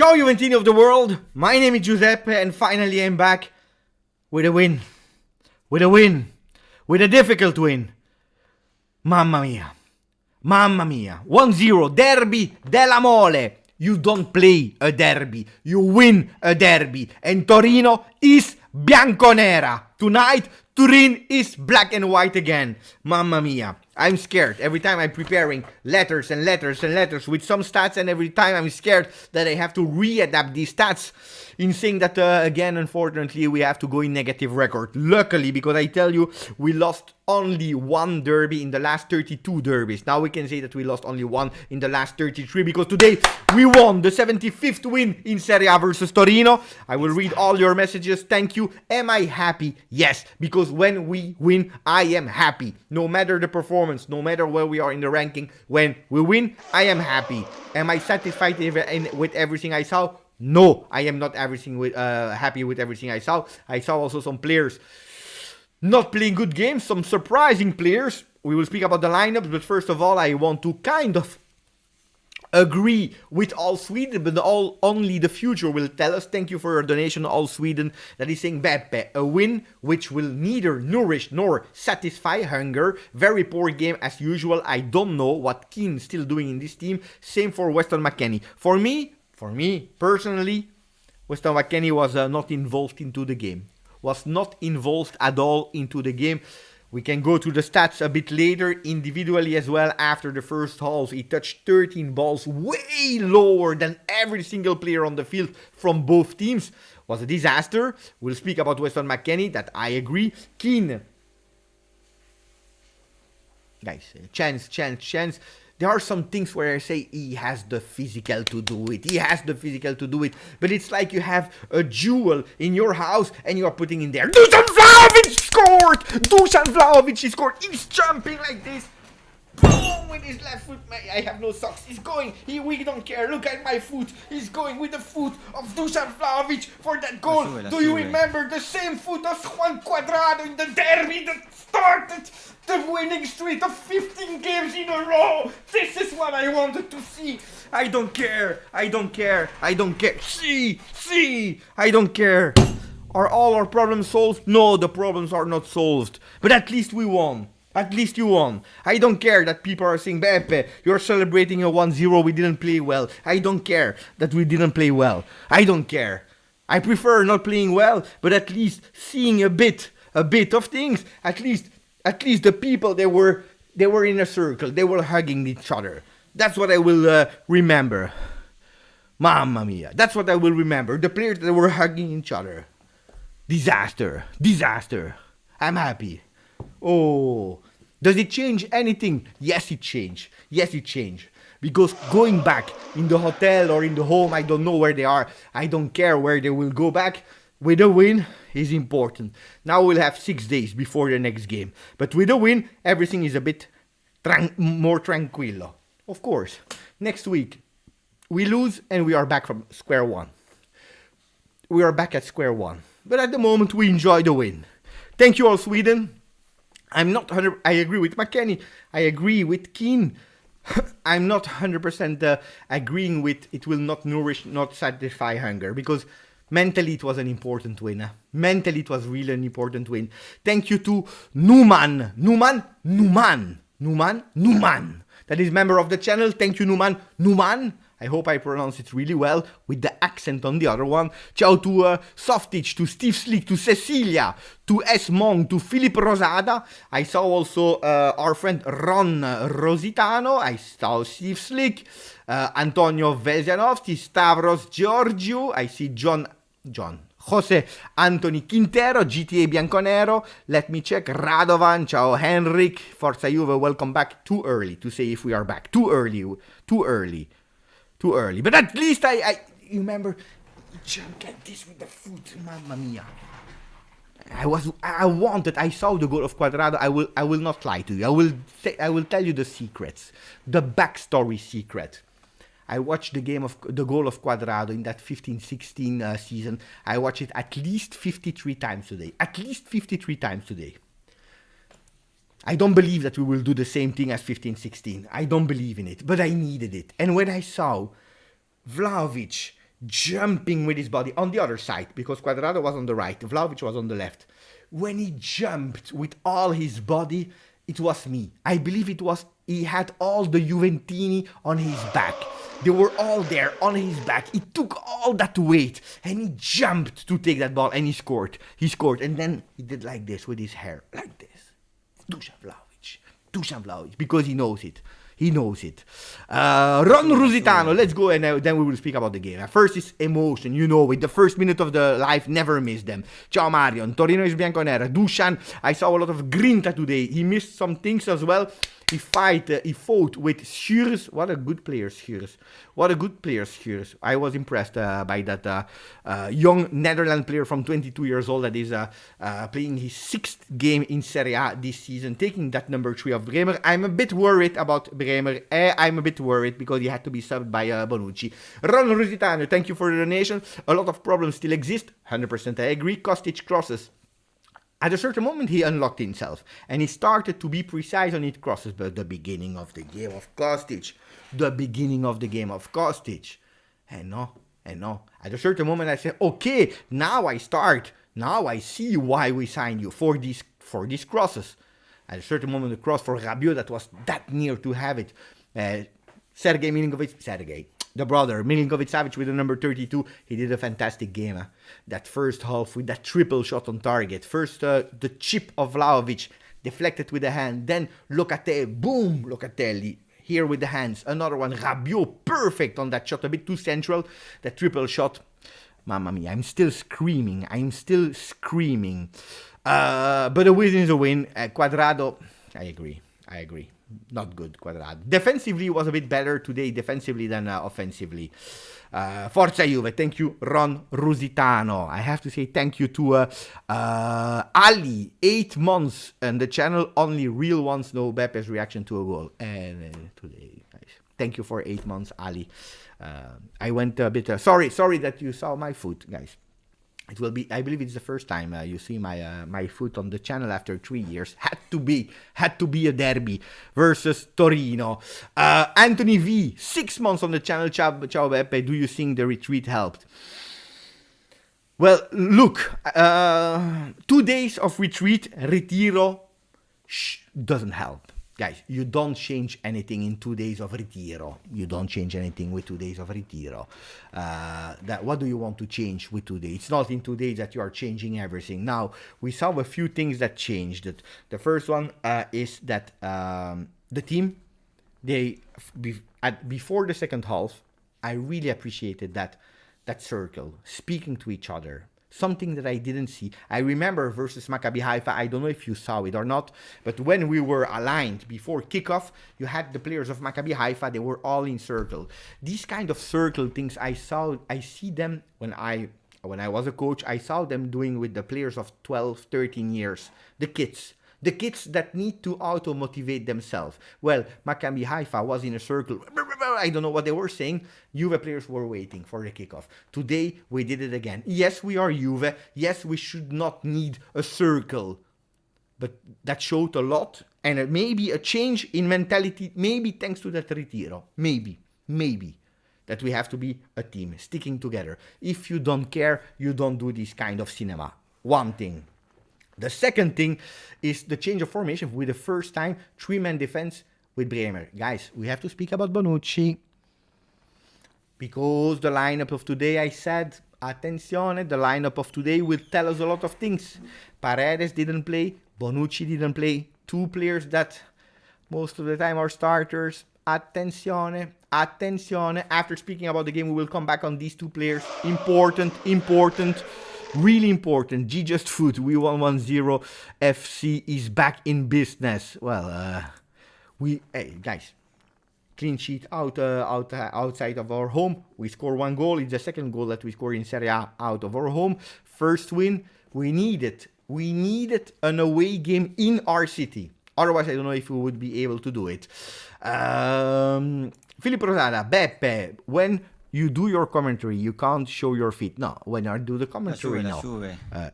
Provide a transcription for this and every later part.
Ciao Juventini of the world, my name is Giuseppe and finally I'm back with a win. With a difficult win. Mamma mia. 1-0, derby della Mole. You don't play a derby, you win a derby. And Torino is bianconera. Tonight, Turin is black and white again. Mamma mia. I'm scared. Every time I'm preparing letters and letters and letters with some stats, and every time I'm scared that I have to readapt these stats in saying that, again, unfortunately, we have to go in negative record. Luckily, because I tell you, we lost only one derby in the last 32 derbies. Now we can say that we lost only one in the last 33 because today we won the 75th win in Serie A versus Torino. I will read all your messages. Thank you. Am I happy? Yes, because when we win, I am happy. No matter the performance, no matter where we are in the ranking, when we win, I am happy. Am I satisfied with everything I saw? No, I am not happy with everything I saw. I saw also some players not playing good games, some surprising players. We will speak about the lineups, but first of all, I want to kind of agree with All Sweden, but only the future will tell us. Thank you for your donation, All Sweden, that is saying Beppe, a win which will neither nourish nor satisfy hunger. Very poor game as usual. I don't know what Keane is still doing in this team. Same for Weston McKennie. For me, personally, Weston McKennie was not involved into the game. Was not involved at all into the game. We can go to the stats a bit later, individually as well. After the first half, he touched 13 balls, way lower than every single player on the field from both teams. Was a disaster. We'll speak about Weston McKennie, that I agree. Keane. Guys, chance. There are some things where I say he has the physical to do it. But it's like you have a jewel in your house and you are putting in there. Dusan Vlahovic scored! He's jumping like this. Boom! With his left foot. I have no socks. He's going. We don't care. Look at my foot. He's going with the foot of Dusan Vlahovic for that goal. Do you remember the same foot of Juan Cuadrado in the derby that started the winning streak of 15 games in a row? This is what I wanted to see. I don't care. See. I don't care. Are all our problems solved? No, the problems are not solved. But at least we won. At least you won. I don't care that people are saying, Beppe, you're celebrating a 1-0, we didn't play well. I don't care that we didn't play well. I don't care. I prefer not playing well, but at least seeing a bit of things. At least the people, they were in a circle. They were hugging each other. That's what I will remember. Mamma mia. That's what I will remember. The players that were hugging each other. Disaster. I'm happy. Oh, does it change anything? Yes, it changed. Because going back in the hotel or in the home, I don't know where they are. I don't care where they will go back. With a win is important. Now we'll have 6 days before the next game. But with a win, everything is a bit more tranquilo. Of course, next week we lose and we are back from square one. We are back at square one. But at the moment, we enjoy the win. Thank you all, Sweden. I agree with McKennie. I agree with Keane. I'm not 100% agreeing with it will not nourish, not satisfy hunger. Because mentally it was an important win. Mentally it was really an important win. Thank you to Numan. That is member of the channel. Thank you, Numan. I hope I pronounce it really well with the accent on the other one. Ciao to Softitch, to Steve Slick, to Cecilia, to S. Mong, to Philip Rosada. I saw also our friend Ron Rositano. I saw Steve Slick, Antonio Veljanovski, Stavros Giorgio. I see John, Jose Anthony Quintero, GTA Bianconero. Let me check. Radovan, ciao Henrik, Forza Juve, welcome back. Too early to say if we are back. Too early. But at least I remember, jump like this with the foot, mamma mia. I saw the goal of Cuadrado. I will not lie to you. I will tell you the secrets, the backstory secret. I watched the goal of Cuadrado in that 15-16 season. I watched it at least 53 times today. I don't believe that we will do the same thing as 15-16. I don't believe in it, but I needed it. And when I saw Vlahovic jumping with his body on the other side, because Cuadrado was on the right, Vlahovic was on the left. When he jumped with all his body, it was me. I believe it was, he had all the Juventini on his back. They were all there on his back. He took all that weight and he jumped to take that ball and he scored. He scored and then he did like this with his hair, like this. Dusan Vlahovic, because he knows it. He knows it. Ron Rusitano, let's go and then we will speak about the game. First is emotion, you know it. The first minute of the life, never miss them. Ciao Marion, Torino is bianconera. Dusan, I saw a lot of grinta today. He missed some things as well. He fought with Schürrle. What a good player, Schürrle. What a good player, Schürrle. I was impressed by that young Netherlands player from 22 years old that is playing his 6th game in Serie A this season, taking that number 3 of Bremer. I'm a bit worried about Bremer. I'm a bit worried because he had to be subbed by Bonucci. Ron Rusitano, thank you for the donation. A lot of problems still exist. 100% I agree. Kostic crosses. At a certain moment, he unlocked himself, and he started to be precise on his crosses, but the beginning of the game of Kostic, and no, at a certain moment, I said, okay, now I see why we signed you, for these crosses. At a certain moment, the cross for Rabiot, that was that near to have it, the brother, Milinkovic-Savic with the number 32, he did a fantastic game. That first half with that triple shot on target. First, the chip of Vlahovic, deflected with the hand. Then Locatelli, boom, Locatelli, here with the hands. Another one, Rabiot, perfect on that shot, a bit too central. That triple shot, mamma mia, I'm still screaming. But a win is a win. Cuadrado, I agree. Not good, Cuadrado. Defensively, was a bit better today, defensively than offensively. Forza Juve, thank you, Ron Rusitano. I have to say thank you to Ali, 8 months, and the channel, only real ones know Bepe's reaction to a goal. And today, guys, thank you for 8 months, Ali. I went a bit, sorry that you saw my foot, guys. It will be, I believe it's the first time you see my foot on the channel after 3 years. Had to be a derby versus Torino. Anthony V, 6 months on the channel. Ciao Beppe, do you think the retreat helped? Well, look, 2 days of retreat, retiro, doesn't help. Guys, you don't change anything in 2 days of retiro. You don't change anything with 2 days of retiro. What do you want to change with 2 days? It's not in 2 days that you are changing everything. Now, we saw a few things that changed. The first one is that the team, before the second half, I really appreciated that circle, speaking to each other. Something that I didn't see. I remember versus Maccabi Haifa, I don't know if you saw it or not, but when we were aligned before kickoff, you had the players of Maccabi Haifa, they were all in circle. These kind of circle things, I see them when I was a coach, I saw them doing with the players of 12, 13 years, the kids that need to auto-motivate themselves. Well, Maccabi Haifa was in a circle. I don't know what they were saying. Juve players were waiting for the kickoff. Today, we did it again. Yes, we are Juve. Yes, we should not need a circle. But that showed a lot. And maybe a change in mentality, maybe thanks to that retiro. Maybe. That we have to be a team, sticking together. If you don't care, you don't do this kind of cinema. One thing. The second thing is the change of formation with the first time 3-man defense with Bremer. Guys, we have to speak about Bonucci. Because the lineup of today, I said, attenzione, the lineup of today will tell us a lot of things. Paredes didn't play, Bonucci didn't play. 2 players that most of the time are starters. Attenzione. After speaking about the game, we will come back on these 2 players. Important. Really important. GJustjuve, we 110 FC is back in business. Well, hey guys, clean sheet outside of our home. We score 1 goal. It's the second goal that we score in Serie A out of our home. First win. We needed an away game in our city. Otherwise, I don't know if we would be able to do it. Filippo Rosada, Beppe, when you do your commentary, you can't show your feet. No, when I do the commentary, no.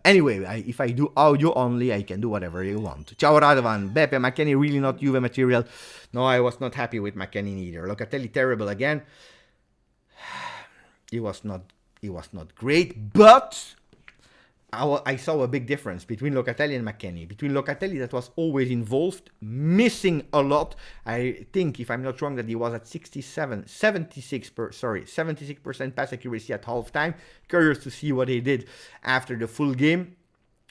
Anyway, if I do audio only, I can do whatever you want. Ciao Radovan, Beppe, McKennie really not Juve material. No, I was not happy with McKennie either. Locatelli terrible again. He was not He was not great, but I saw a big difference between Locatelli and McKennie. Between Locatelli, that was always involved, missing a lot. I think, if I'm not wrong, that he was at 76% pass accuracy at halftime. Curious to see what he did after the full game.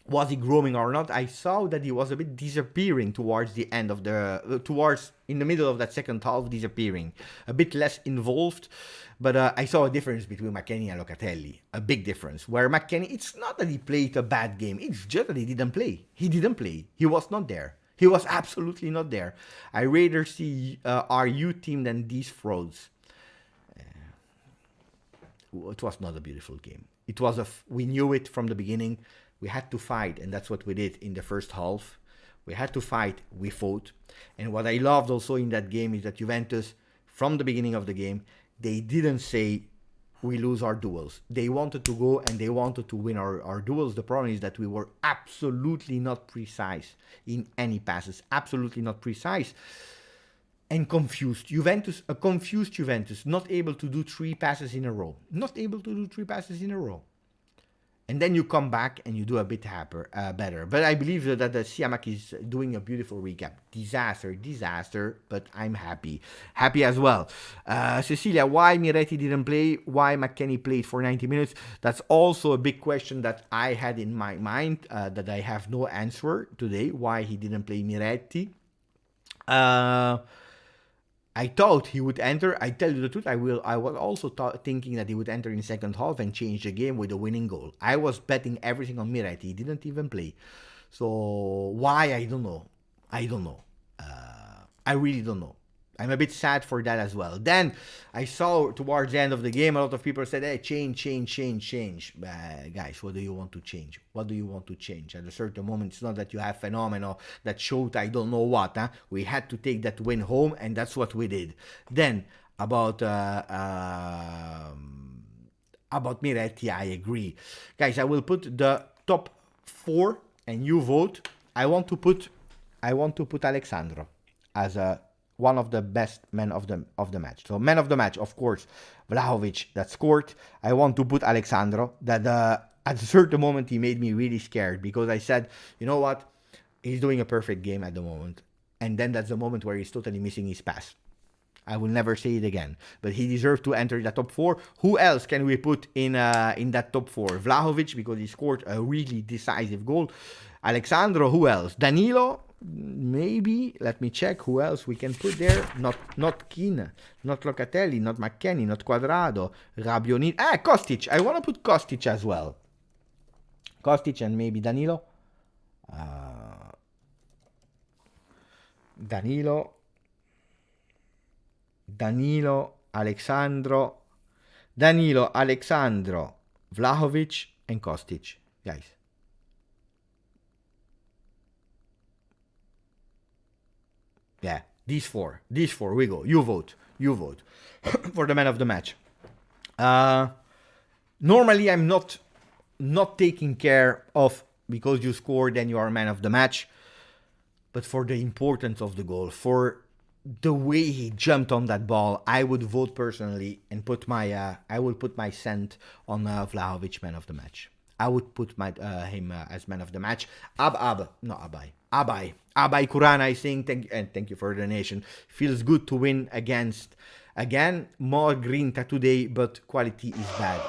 Was he growing or not? I saw that he was a bit disappearing towards the end of in the middle of that second half, disappearing. A bit less involved. But I saw a difference between McKennie and Locatelli. A big difference. Where McKennie, it's not that he played a bad game. It's just that he didn't play. He didn't play. He was not there. He was absolutely not there. I rather see our youth team than these frauds. It was not a beautiful game. It was we knew it from the beginning. We had to fight, and that's what we did in the first half. We had to fight, we fought. And what I loved also in that game is that Juventus, from the beginning of the game, they didn't say, we lose our duels. They wanted to go and they wanted to win our duels. The problem is that we were absolutely not precise in any passes. Absolutely not precise. And confused. A confused Juventus, not able to do 3 passes in a row. Not able to do 3 passes in a row. And then you come back and you do a bit better. But I believe that Siamak is doing a beautiful recap. Disaster, but I'm happy. Happy as well. Cecilia, why Miretti didn't play? Why McKennie played for 90 minutes? That's also a big question that I had in my mind, that I have no answer today. Why he didn't play Miretti. I thought he would enter. I tell you the truth, I was also thinking that he would enter in the second half and change the game with a winning goal. I was betting everything on Miretti. He didn't even play. So why? I don't know. I really don't know. I'm a bit sad for that as well. Then I saw towards the end of the game, a lot of people said, hey, change. Guys, what do you want to change? What do you want to change? At a certain moment, it's not that you have phenomena that showed I don't know what. We had to take that win home, and that's what we did. Then, about Miretti, I agree. Guys, I will put the top 4, and you vote. I want to put Alexandro as one of the best men of the match. So man of the match, of course, Vlahovic that scored. I want to put Alexandro that at a certain moment he made me really scared, because I said, you know what, he's doing a perfect game at the moment, and then that's the moment where he's totally missing his pass. I will never say it again, but he deserved to enter the top 4. Who else can we put in that top 4? Vlahovic, because he scored a really decisive goal. Alexandro, who else? Danilo, maybe. Let me check who else we can put there. Not Keane, not Locatelli, not McKennie, not Quadrado, Rabioni. Kostic. I want to put Kostic as well. Kostic and maybe Danilo. Danilo, Alexandro, Vlahovic, and Kostic, guys. Yeah, these four, we go. You vote for the man of the match. Normally, I'm not taking care of, because you scored, then you are man of the match. But for the importance of the goal, for the way he jumped on that ball, I would vote personally and put my cent on Vlahovic man of the match. I would put him as man of the match. Abai Kurana is saying thank you for the donation. Feels good to win against, again, more grinta today, but quality is bad.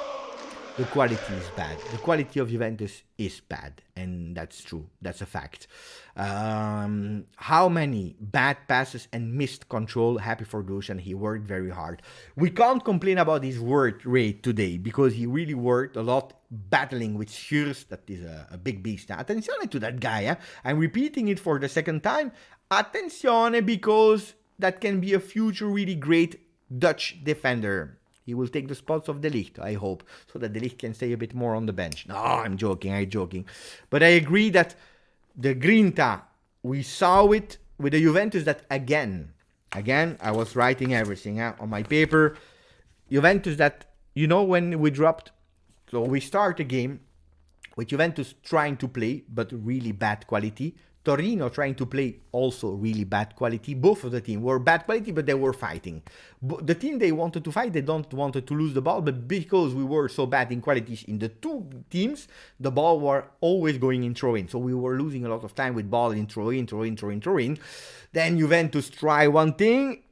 The quality is bad. The quality of Juventus is bad, and that's true. That's a fact. How many bad passes and missed control? Happy for Dusan. He worked very hard. We can't complain about his work rate today, because he really worked a lot battling with Schuurs. That is a big beast. Attenzione to that guy. I'm repeating it for the second time. Attenzione, because that can be a future really great Dutch defender. He will take the spots of De Ligt, I hope, so that De Ligt can stay a bit more on the bench. No, I'm joking. But I agree that the Grinta, we saw it with the Juventus that again, I was writing everything on my paper. Juventus that, when we dropped, so we start a game with Juventus trying to play, but really bad quality, Torino trying to play also really bad quality. Both of the team were bad quality, but they were fighting. The team they wanted to fight, they don't wanted to lose the ball, but because we were so bad in qualities in the two teams, the ball were always going in throw-in. So we were losing a lot of time with ball in throw-in. Then Juventus try one thing.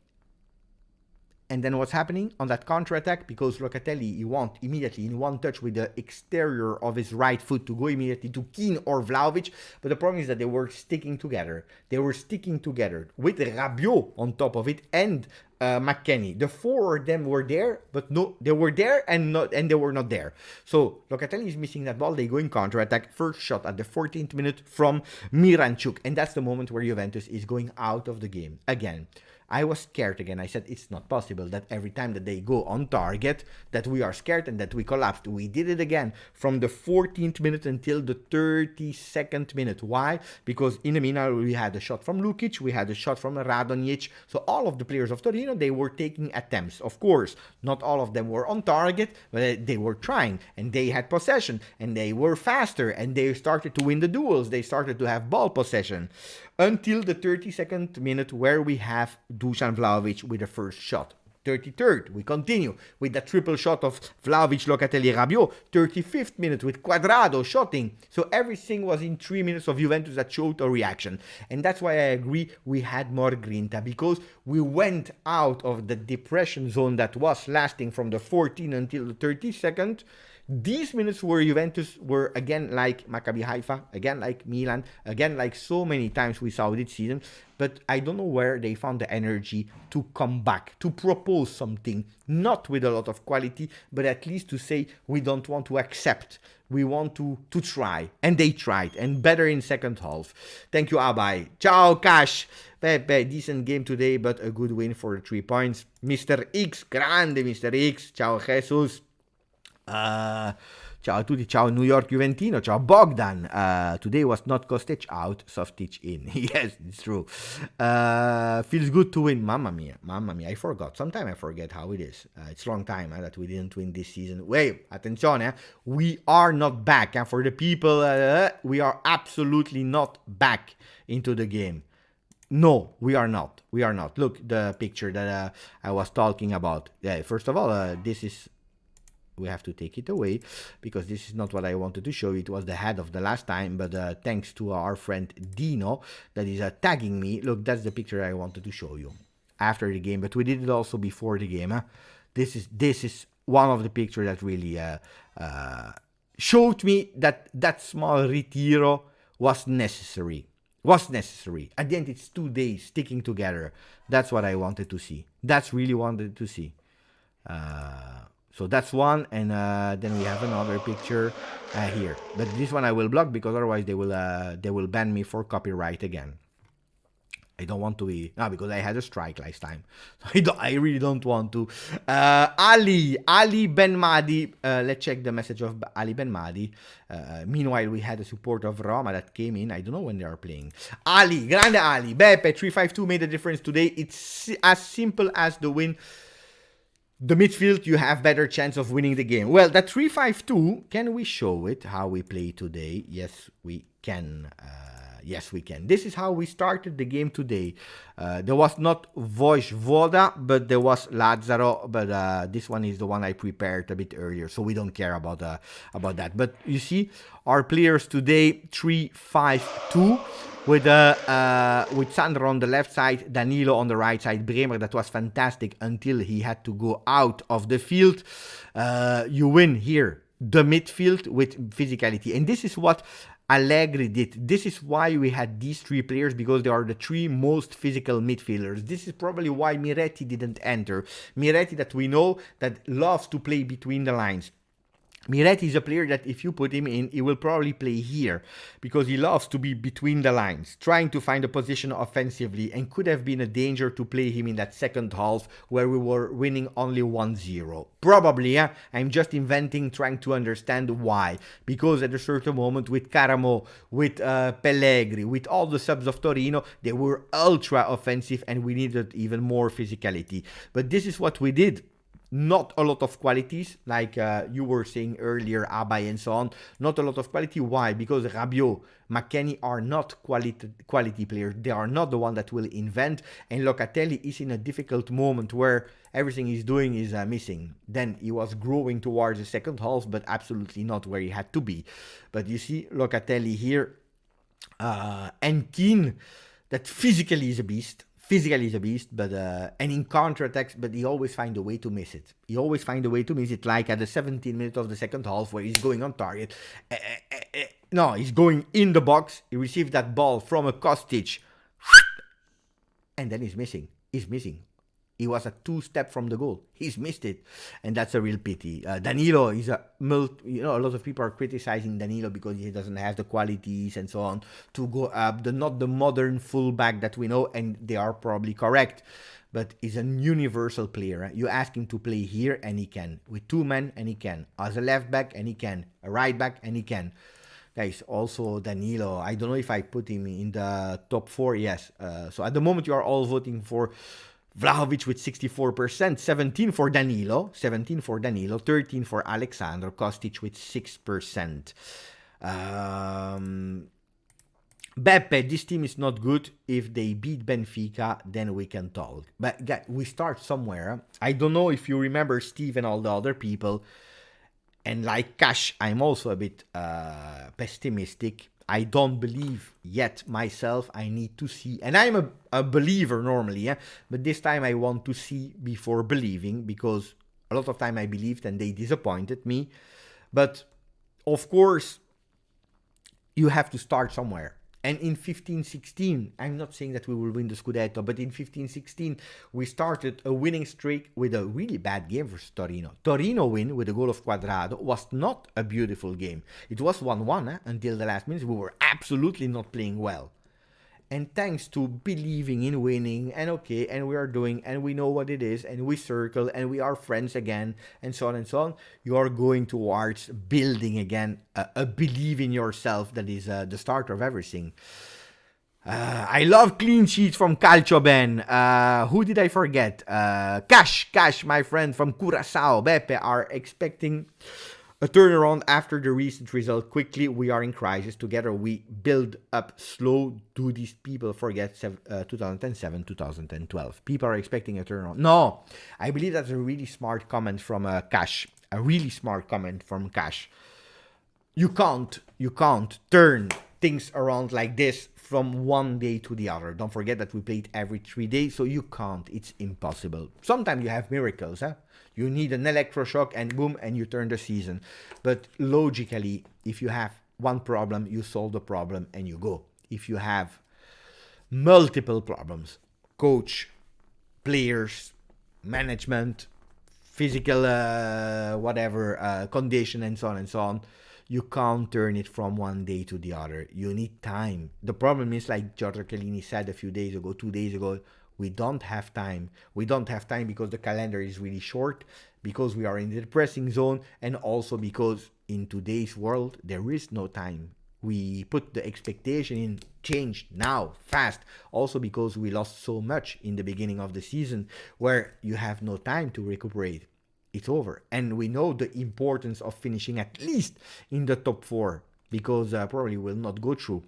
And then what's happening on that counter-attack? Because Locatelli, he want immediately in one touch with the exterior of his right foot to go immediately to Keane or Vlahovic. But the problem is that they were sticking together. They were sticking together with Rabiot on top of it and McKennie. The four of them were there, but no, they were there and they were not there. So Locatelli is missing that ball. They go in counter-attack. First shot at the 14th minute from Miranchuk. And that's the moment where Juventus is going out of the game again. I was scared again. I said it's not possible that every time that they go on target that we are scared and that we collapsed. We did it again from the 14th minute until the 32nd minute. Why? Because in the meanwhile we had a shot from Lukic, we had a shot from Radonjic. So all of the players of Torino, they were taking attempts. Of course, not all of them were on target, but they were trying and they had possession and they were faster and they started to win the duels. They started to have ball possession until the 32nd minute where we have Dusan Vlahovic with the first shot. 33rd, we continue with the triple shot of Vlahovic, Locatelli, Rabiot. 35th minute with Quadrado shooting. So everything was in 3 minutes of Juventus that showed a reaction. And that's why I agree we had more grinta, because we went out of the depression zone that was lasting from the 14th until the 32nd. These minutes where Juventus were again like Maccabi Haifa, again like Milan, again like so many times we saw this season, but I don't know where they found the energy to come back, to propose something, not with a lot of quality, but at least to say we don't want to accept, we want to try, and they tried, and better in second half. Thank you, Abai. Ciao, Cash. Pepe, decent game today, but a good win for the 3 points. Mr. X, grande Mr. X. Ciao, Jesus. Ciao a tutti, ciao New York Juventino, ciao Bogdan. Today was not Kostic out, Softic in. Yes, it's true. Feels good to win. Mamma mia, I forgot. Sometimes I forget how it is. It's a long time that we didn't win this season. Wait, attenzione, we are not back. For the people, we are absolutely not back into the game. No, we are not. Look, the picture that I was talking about. Yeah, first of all, this is... We have to take it away because this is not what I wanted to show you. It was the head of the last time, but thanks to our friend Dino that is tagging me. Look, that's the picture I wanted to show you after the game, but we did it also before the game. This is one of the pictures that really showed me that small retiro was necessary. At the end, it's 2 days sticking together. That's what I wanted to see. That's really wanted to see. So that's one, and then we have another picture here. But this one I will block because otherwise they will ban me for copyright again. I don't want to be... No, because I had a strike last time. So I really don't want to. Ali Ben Madi. Let's check the message of Ali Ben Madi. Meanwhile, we had the support of Roma that came in. I don't know when they are playing. Ali, grande Ali. Beppe, 3-5-2 made a difference today. It's as simple as the win. The midfield, you have better chance of winning the game. Well, that 3-5-2, can we show it, how we play today? Yes, we can. Yes, we can. This is how we started the game today. There was not Vojvoda, but there was Lazzaro. But this one is the one I prepared a bit earlier, so we don't care about that. But you see, our players today, 3-5-2. With Sandro on the left side, Danilo on the right side, Bremer, that was fantastic until he had to go out of the field. You win here, the midfield with physicality. And this is what Allegri did. This is why we had these 3 players, because they are the 3 most physical midfielders. This is probably why Miretti didn't enter. Miretti, that we know, that loves to play between the lines. Miretti is a player that if you put him in, he will probably play here because he loves to be between the lines, trying to find a position offensively, and could have been a danger to play him in that second half where we were winning only 1-0. Probably, I'm just inventing, trying to understand why. Because at a certain moment with Caramo, with Pellegrini, with all the subs of Torino, they were ultra offensive and we needed even more physicality. But this is what we did. not a lot of qualities, like you were saying earlier, Abay and so on. Not a lot of quality. Why? Because Rabiot, McKennie are not quality players. They are not the one that will invent. And Locatelli is in a difficult moment where everything he's doing is missing. Then he was growing towards the second half, but absolutely not where he had to be. But you see Locatelli here, and Keane, that physically is a beast. But and in counterattacks, but he always find a way to miss it. Like at the 17th minute of the second half, where he's going on target. No, he's going in the box. He received that ball from a Kostic, and then he's missing. He was a 2-step from the goal. He's missed it, and that's a real pity. Danilo is a lot of people are criticizing Danilo because he doesn't have the qualities and so on to go up. Not the modern fullback that we know, and they are probably correct. But he's a universal player. You ask him to play here, and he can. With 2 men, and he can. As a left back, and he can. A right back, and he can. Guys, also Danilo, I don't know if I put him in the top 4. Yes. So at the moment, you are all voting for Vlahovic with 64%, 17 for Danilo, 13 for Alexander, Kostic with 6%. Beppe, this team is not good. If they beat Benfica, then we can talk. But guys, we start somewhere. I don't know if you remember Steve and all the other people. And like Cash, I'm also a bit pessimistic. I don't believe yet myself. I need to see. And I'm a believer normally, yeah? But this time I want to see before believing, because a lot of time I believed and they disappointed me. But of course, you have to start somewhere. And in 15-16, I'm not saying that we will win the Scudetto, but in 15-16, we started a winning streak with a really bad game versus Torino. Torino win with a goal of Quadrado was not a beautiful game. It was 1-1 until the last minutes. We were absolutely not playing well. And thanks to believing in winning, and we are doing, and we know what it is, and we circle, and we are friends again, and so on, you are going towards building again a belief in yourself that is the start of everything. I love clean sheets from Calcio Ben. Who did I forget? Cash, my friend from Curaçao. Beppe are expecting a turnaround after the recent result. Quickly, we are in crisis. Together, we build up slow. Do these people forget 2007, 2012? People are expecting a turnaround. No, I believe that's a really smart comment from Cash. A really smart comment from Cash. You can't turn things around like this from one day to the other. Don't forget that we played every 3 days, so you can't. It's impossible. Sometimes you have miracles, huh? You need an electroshock and boom, and you turn the season. But logically, if you have one problem, you solve the problem and you go. If you have multiple problems, coach, players, management, physical, condition, and so on, you can't turn it from one day to the other. You need time. The problem is, like Giorgio Chiellini said 2 days ago, we don't have time. We don't have time because the calendar is really short, because we are in the depressing zone, and also because in today's world, there is no time. We put the expectation in change now, fast. Also because we lost so much in the beginning of the season, where you have no time to recuperate. It's over. And we know the importance of finishing at least in the top 4, because probably will not go through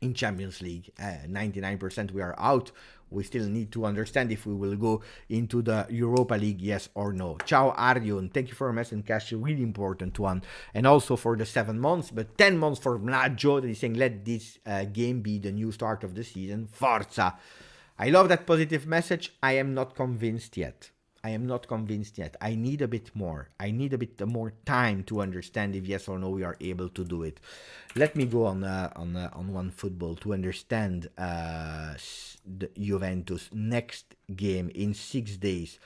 in Champions League. 99% we are out. We still need to understand if we will go into the Europa League, yes or no. Ciao Arjun, thank you for a message, Cash, a really important one. And also for the 7 months, but 10 months for Mlaggio, that is saying, let this game be the new start of the season. Forza! I love that positive message. I am not convinced yet. I need a bit more. I need a bit more time to understand if yes or no we are able to do it. Let me go on one football to understand the Juventus next game in 6 days.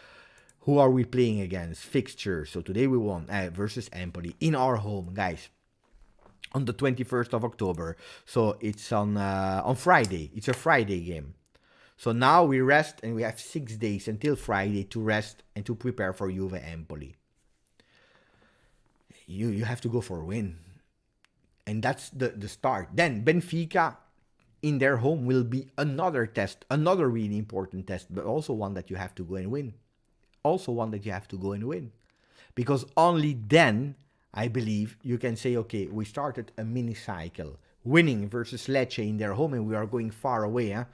Who are we playing against? Fixtures. So today we won versus Empoli in our home, guys. On the 21st of October. So it's on Friday. It's a Friday game. So now we rest, and we have 6 days until Friday to rest and to prepare for Juve Empoli. You have to go for a win. And that's the start. Then Benfica in their home will be another test, another really important test, but also one that you have to go and win. also one that you have to go and win. Because only then, I believe, you can say, okay, we started a mini cycle, winning versus Lecce in their home, and we are going far away. Huh?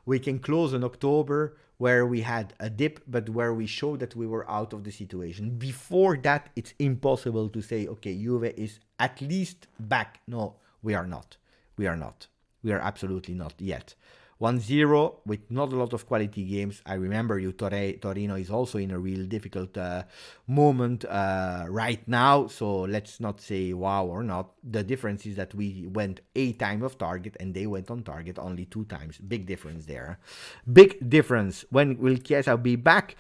We can close in October where we had a dip, but where we showed that we were out of the situation. Before that, it's impossible to say, okay, Juve is at least back. No, we are not. We are not. We are absolutely not yet. 1-0 with not a lot of quality games. I remember you, Torino is also in a real difficult moment right now. So let's not say wow or not. The difference is that we went 8 times off target and they went on target only 2 times. Big difference there. Big difference. When will Chiesa be back?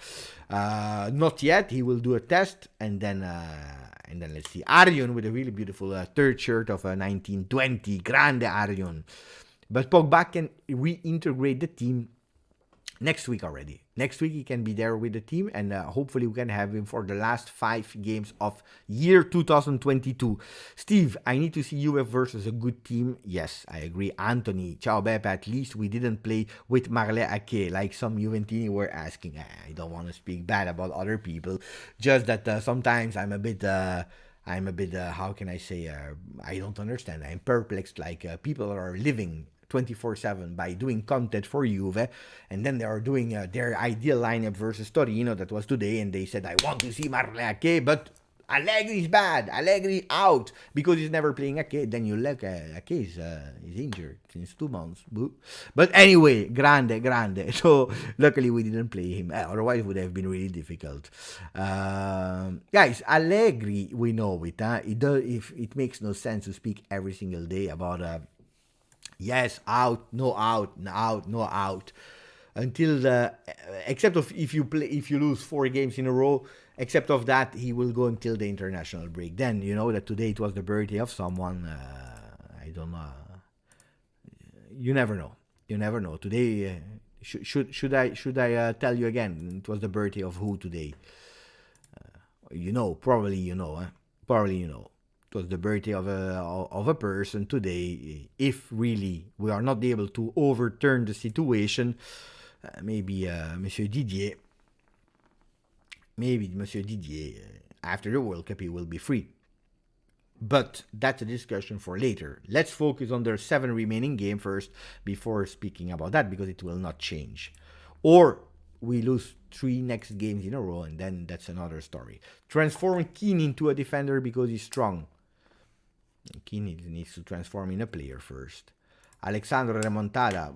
Not yet. He will do a test and then let's see. Arion with a really beautiful third shirt of 1920. Grande Arion. But Pogba can reintegrate the team next week already. Next week he can be there with the team, and hopefully we can have him for the last 5 games of year 2022. Steve, I need to see Juve versus a good team. Yes, I agree. Anthony, ciao Beppe, at least we didn't play with Marle Ake, like some Juventini were asking. I don't want to speak bad about other people, just that sometimes I'm a bit, how can I say, I don't understand. I'm perplexed, like people are living 24/7 by doing content for Juve, and then they are doing their ideal lineup versus Torino, that was today, and they said, I want to see Marle Ake, but Allegri is bad, Allegri out, because he's never playing Ake. Then you look, Ake is injured since 2 months. But anyway, grande. So luckily we didn't play him, otherwise it would have been really difficult. Guys, Allegri, we know it. It makes no sense to speak every single day about yes, out, no out, out, no out, until except if you lose 4 games in a row. Except of that, he will go until the international break. Then you know that today it was the birthday of someone. I don't know. You never know. You never know. Today, should I tell you again? It was the birthday of who today? You know, probably you know. Probably you know. It was the birthday of a person today. If really we are not able to overturn the situation, maybe Monsieur Didier. Maybe Monsieur Didier, after the World Cup, he will be free. But that's a discussion for later. Let's focus on their 7 remaining games first before speaking about that, because it will not change. Or we lose 3 next games in a row, and then that's another story. Transform Keane into a defender because he's strong. Keane needs to transform in a player first. Alexandro Remontada,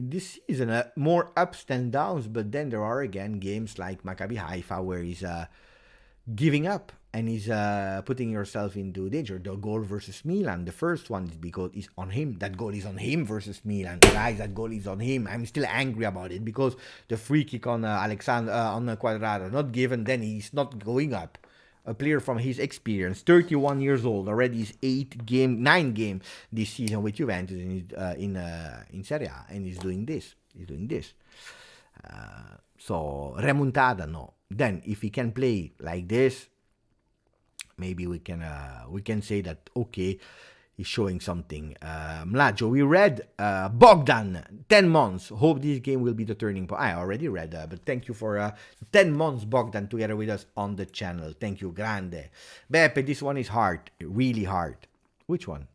this season more ups than downs, but then there are again games like Maccabi Haifa where he's giving up and he's putting yourself into danger. The goal versus Milan, the first one is because it's on him. That goal is on him versus Milan. Guys, that goal is on him. I'm still angry about it because the free kick on Alexander on Quadrado not given, then he's not going up. A player from his experience, 31 years old, already is 9 game this season with Juventus in Serie A, and he's doing this. So Remontada, no. Then if he can play like this, maybe we can say that okay, he's showing something. Mlaggio, we read Bogdan, 10 months. Hope this game will be the turning point. I already read that, but thank you for 10 months, Bogdan, together with us on the channel. Thank you, grande. Beppe, this one is hard, really hard. Which one?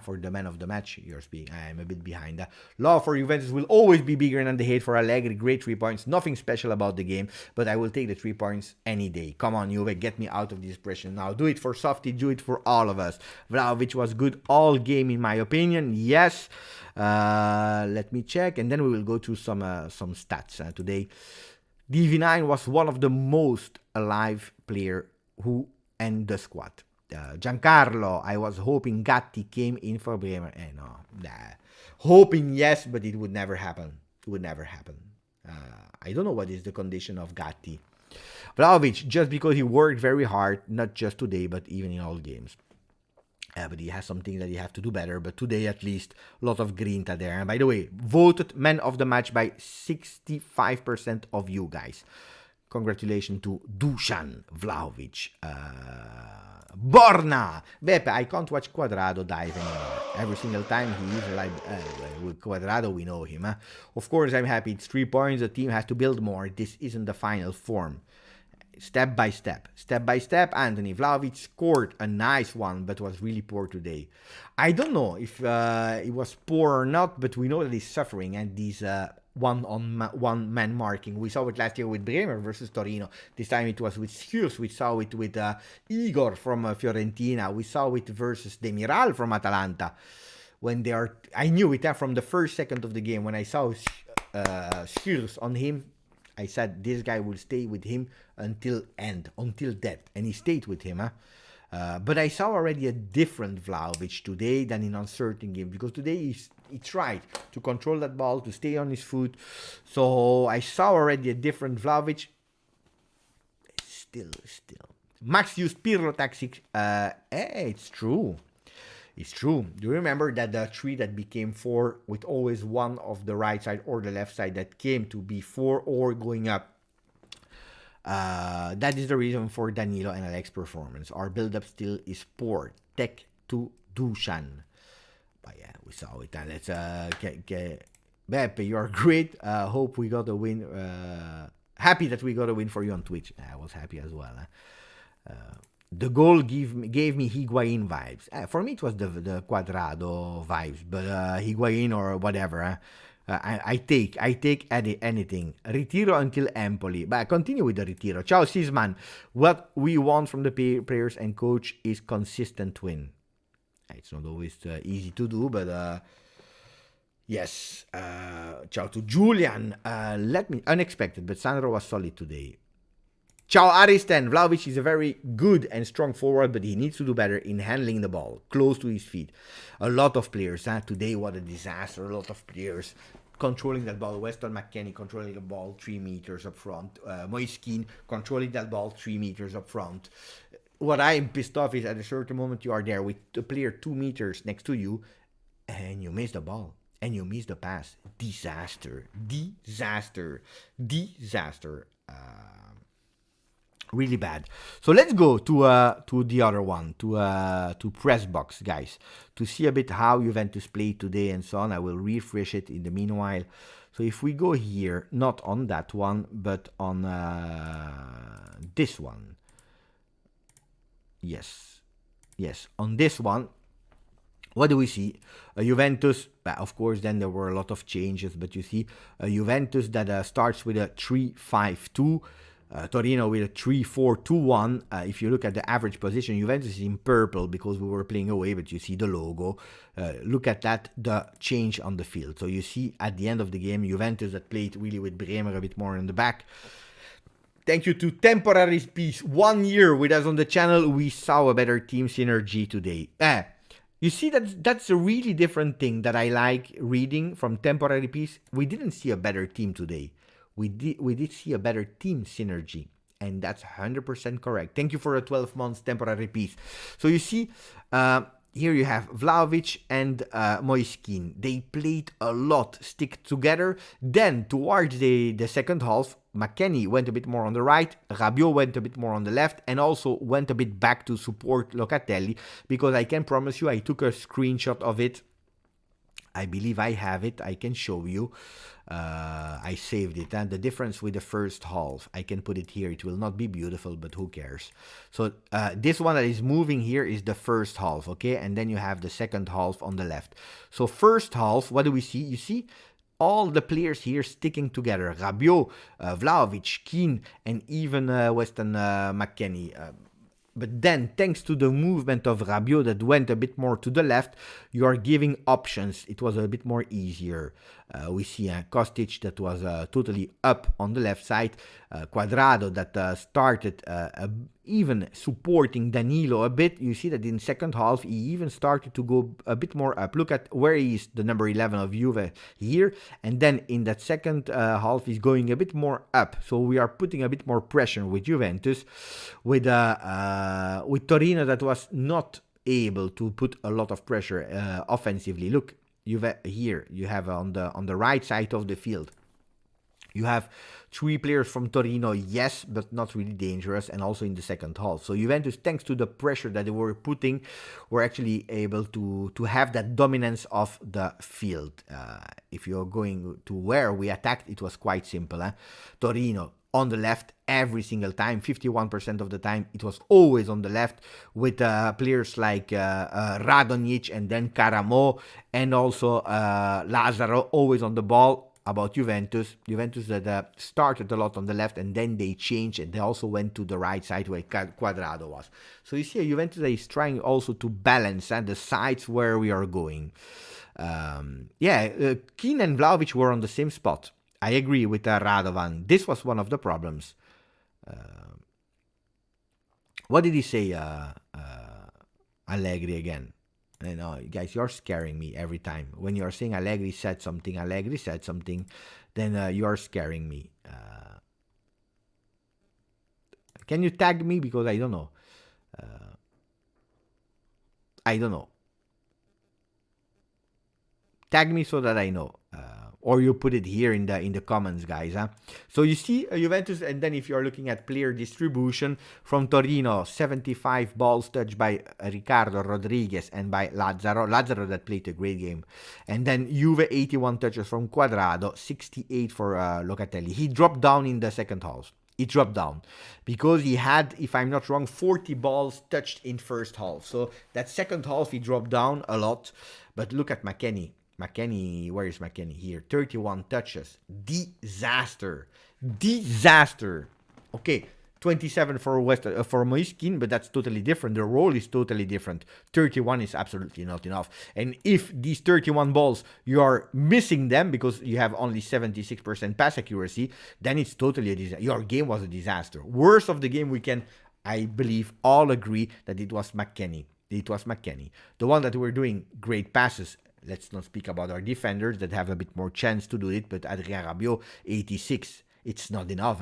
For the man of the match, you're speaking. I'm a bit behind. Love for Juventus will always be bigger than the hate for Allegri. Great 3 points. Nothing special about the game, but I will take the 3 points any day. Come on, Juve, get me out of this depression now. Do it for Softy, do it for all of us. Vlahovic was good all game, in my opinion. Yes. Let me check, and then we will go through some stats today. DV9 was one of the most alive player who and the squad. Giancarlo, I was hoping Gatti came in for Bremer. Hoping yes, but it would never happen. I don't know what is the condition of Gatti. Vlahovic, just because he worked very hard, not just today, but even in all games. But he has some things that he have to do better. But today, at least, a lot of grinta there. And by the way, voted man of the match by 65% of you guys. Congratulations to Dusan Vlahovic. Borna! Beppe, I can't watch Quadrado dive anymore. Every single time he is like with Cuadrado, we know him. Huh? Of course, I'm happy. It's 3 points. The team has to build more. This isn't the final form. Step by step. Step by step, Anthony Vlahovic scored a nice one, but was really poor today. I don't know if it was poor or not, but we know that he's suffering, and these one man marking. We saw it last year with Bremer versus Torino. This time it was with Schuurs. We saw it with Igor from Fiorentina. We saw it versus Demiral from Atalanta. When they are, I knew it from the first second of the game. When I saw Schuurs on him, I said this guy will stay with him until end, until death, and he stayed with him. But I saw already a different Vlahovic today than in uncertain game, because today he tried to control that ball, to stay on his foot. So I saw already a different Vlahovic. Still. Max used Pirlo tactics. It's true. It's true. Do you remember that the 3 that became 4 with always one of the right side or the left side that came to be 4 or going up? That is the reason for Danilo and Alex's performance. Our build-up still is poor. Tech to Dusan. But yeah, we saw it. Let's get Beppe, you are great. Hope we got a win. Happy that we got a win for you on Twitch. I was happy as well. The goal gave me Higuain vibes. For me, it was the Cuadrado vibes, but Higuain or whatever. I take anything. Retiro until Empoli. But continue with the retiro. Ciao, Sisman. What we want from the players and coach is consistent win. It's not always easy to do, but yes. Ciao to Julian. Unexpected, but Sandro was solid today. Ciao Aristen. Vlahovic is a very good and strong forward, but he needs to do better in handling the ball close to his feet. A lot of players. Today, what a disaster. A lot of players controlling that ball. Weston McKennie controlling the ball 3 meters up front. Moiskin controlling that ball 3 meters up front. What I am pissed off is at a certain moment you are there with the player 2 meters next to you and you miss the ball. And you miss the pass. Disaster. Really bad. So let's go to the other one, to press box, guys, to see a bit how Juventus played today and so on. I will refresh it in the meanwhile. So if we go here, not on that one, but on this one. Yes, on this one. What do we see? Juventus, of course, then there were a lot of changes, but you see Juventus that starts with a 3-5-2. Torino with a 3-4-2-1. If you look at the average position, Juventus is in purple because we were playing away, but you see the logo. Look at that, the change on the field. So you see at the end of the game, Juventus that played really with Bremer a bit more in the back. Thank you to Temporary Peace. 1 year with us on the channel. We saw a better team synergy today. You see, that's a really different thing that I like reading from Temporary Peace. We didn't see a better team today. We did see a better team synergy, and that's 100% correct. Thank you for a 12 months temporary piece. So you see, here you have Vlahovic and Moiskin. They played a lot, stick together. Then towards the second half, McKennie went a bit more on the right, Rabiot went a bit more on the left, and also went a bit back to support Locatelli, because I can promise you, I took a screenshot of it. I believe I have it. I can show you. I saved it. And the difference with the first half, I can put it here. It will not be beautiful, but who cares? So this one that is moving here is the first half, okay? And then you have the second half on the left. So first half, what do we see? You see all the players here sticking together. Rabiot, Vlahovic, Keane, and even Weston McKennie. But then, thanks to the movement of Rabiot that went a bit more to the left, you are giving options. It was a bit more easier. We see Kostic that was totally up on the left side. Cuadrado that started even supporting Danilo a bit. You see that in second half, he even started to go a bit more up. Look at where he is, the number 11 of Juve here. And then in that second half, he's going a bit more up. So we are putting a bit more pressure with Juventus. With Torino that was not able to put a lot of pressure offensively. Look, here you have on the right side of the field. You have three players from Torino, yes, but not really dangerous, and also in the second half. So Juventus, thanks to the pressure that they were putting, were actually able to have that dominance of the field. If you're going to where we attacked, it was quite simple. Torino on the left every single time, 51% of the time, it was always on the left with players like Radonjic and then Caramo, and also Lazaro always on the ball. About Juventus that started a lot on the left and then they changed and they also went to the right side where Cuadrado was. So you see, Juventus is trying also to balance the sides where we are going. McKennie and Vlahovic were on the same spot. I agree with Radovan. This was one of the problems. What did he say, Allegri again? I know, guys, you're scaring me every time. When you're saying Allegri said something, then you're scaring me. Can you tag me? Because I don't know. Tag me so that I know. Or you put it here in the comments, guys. So you see Juventus, and then if you're looking at player distribution from Torino, 75 balls touched by Ricardo Rodriguez and by Lazaro that played a great game. And then Juve, 81 touches from Cuadrado, 68 for Locatelli. He dropped down in the second half. He dropped down because he had, if I'm not wrong, 40 balls touched in first half. So that second half he dropped down a lot. But look at McKennie. Where is McKennie? Here, 31 touches. Disaster. Okay, 27 for Moiskin, but that's totally different. The role is totally different. 31 is absolutely not enough. And if these 31 balls, you are missing them because you have only 76% pass accuracy, then it's totally a disaster. Your game was a disaster. Worst of the game, we can, I believe, all agree that it was McKennie. The one that were doing great passes. Let's not speak about our defenders that have a bit more chance to do it, but Adrien Rabiot, 86. It's not enough.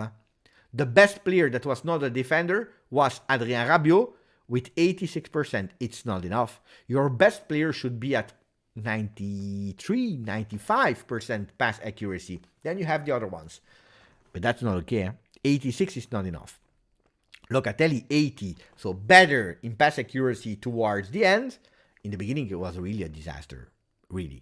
The best player that was not a defender was Adrien Rabiot with 86%. It's not enough. Your best player should be at 93, 95% pass accuracy. Then you have the other ones. But that's not okay. 86 is not enough. Locatelli, 80. So better in pass accuracy towards the end. In the beginning, it was really a disaster. Really.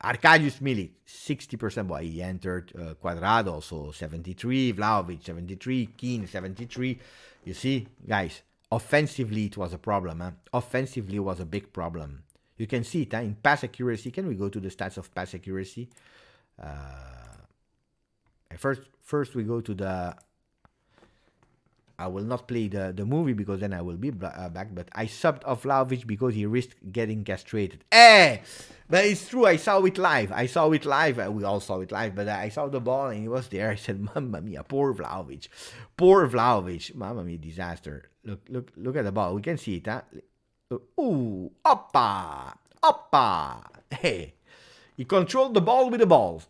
Arkadiusz Milik, 60%. Well, he entered. Cuadrado also 73. Vlahovic, 73. Keane, 73. You see, guys, offensively it was a problem. Offensively it was a big problem. You can see it in pass accuracy. Can we go to the stats of pass accuracy? First we go to the... I will not play the movie because then I will be back. But I subbed off Vlahovic because he risked getting castrated. But it's true. I saw it live. We all saw it live. But I saw the ball and he was there. I said, "Mamma mia, poor Vlahovic, Mamma mia, disaster." Look at the ball. We can see it. Ooh, oppa. Hey, he controlled the ball with the balls.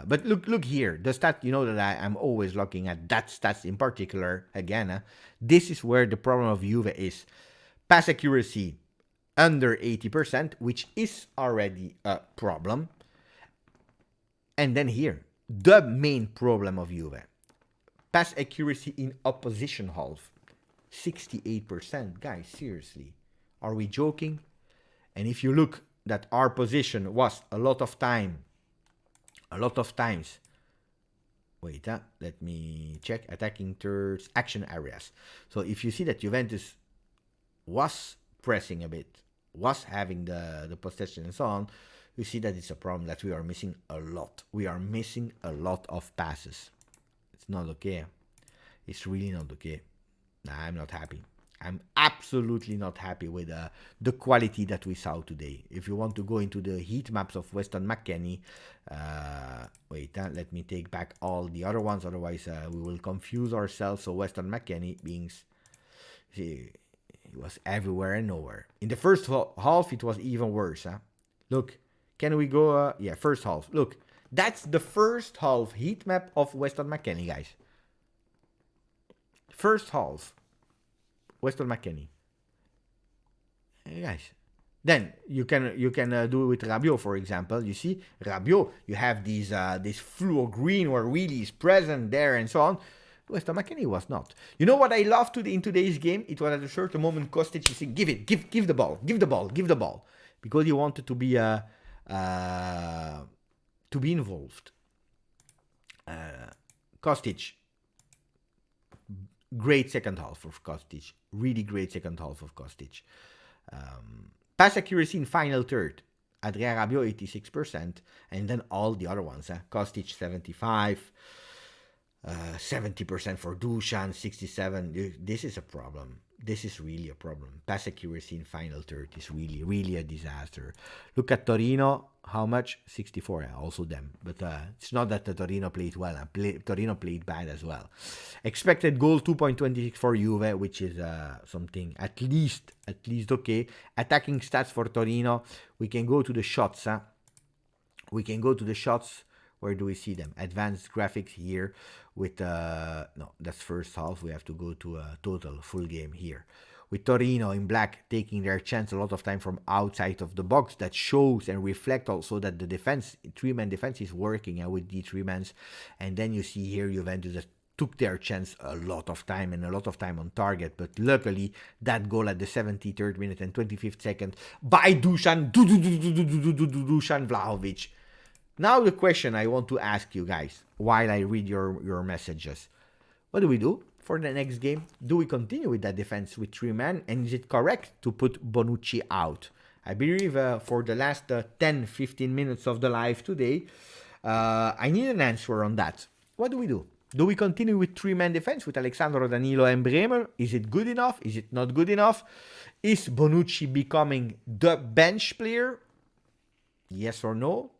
But look here, the stat, you know that I'm always looking at that stats in particular. Again, this is where the problem of Juve is. Pass accuracy under 80%, which is already a problem. And then here, the main problem of Juve. Pass accuracy in opposition half, 68%. Guys, seriously, are we joking? And if you look that our position was a lot of times. Wait, let me check. Attacking thirds, action areas. So if you see that Juventus was pressing a bit, was having the possession and so on, you see that it's a problem that we are missing a lot. We are missing a lot of passes. It's not okay. It's really not okay. Nah, I'm not happy. I'm absolutely not happy with the quality that we saw today. If you want to go into the heat maps of Weston McKennie, let me take back all the other ones, otherwise we will confuse ourselves. So Weston McKennie he was everywhere and nowhere. In the first half, it was even worse. Look, can we go? First half. Look, that's the first half heat map of Weston McKennie, guys. First half. Weston McKennie. Hey guys, Then you can do it with Rabiot, for example. You see, Rabiot, you have this fluo green where really is present there and so on. Weston McKennie was not. You know what I loved in today's game? It was at a certain moment Kostic is saying, give the ball, because he wanted to be involved. Kostic, great second half of Kostic, really great second half of Kostic. Pass accuracy in final third, Adrien Rabiot 86%, and then all the other ones. Kostic 75. 70% for Dusan, 67. This is a problem. This is really a problem. Pass accuracy in final third is really, really a disaster. Look at Torino. How much? 64. Yeah, also them. But it's not that the Torino played well. Torino played bad as well. Expected goal 2.26 for Juve, which is something at least okay. Attacking stats for Torino. We can go to the shots. Where do we see them? Advanced graphics here with, no, that's first half. We have to go to a total full game here. With Torino in black taking their chance a lot of time from outside of the box. That shows and reflect also that the defense, three-man defense is working with the three-mans. And then you see here Juventus that took their chance a lot of time and a lot of time on target. But luckily, that goal at the 73rd minute and 25th second by Dusan Vlahovic. Now the question I want to ask you guys while I read your messages. What do we do for the next game? Do we continue with that defense with three men? And is it correct to put Bonucci out? I believe for the last 10-15 minutes of the live today, I need an answer on that. What do we do? Do we continue with three-man defense with Alexandro, Danilo, and Bremer? Is it good enough? Is it not good enough? Is Bonucci becoming the bench player? Yes or no?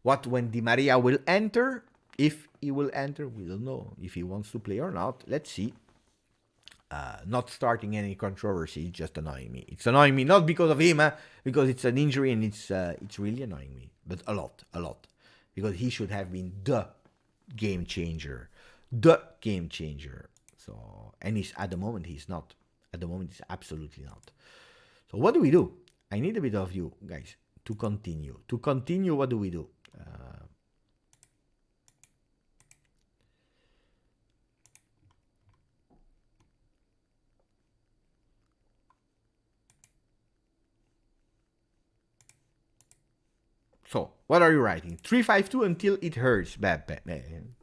What when Di Maria will enter? If he will enter, we don't know. If he wants to play or not, let's see. Not starting any controversy, it's just annoying me. It's annoying me not because of him, because it's an injury and it's really annoying me. But a lot. Because he should have been the game changer. So, and at the moment he's not. At the moment he's absolutely not. So what do we do? I need a bit of you guys to continue. To continue, what do we do? So, what are you writing? 3-5-2 until it hurts.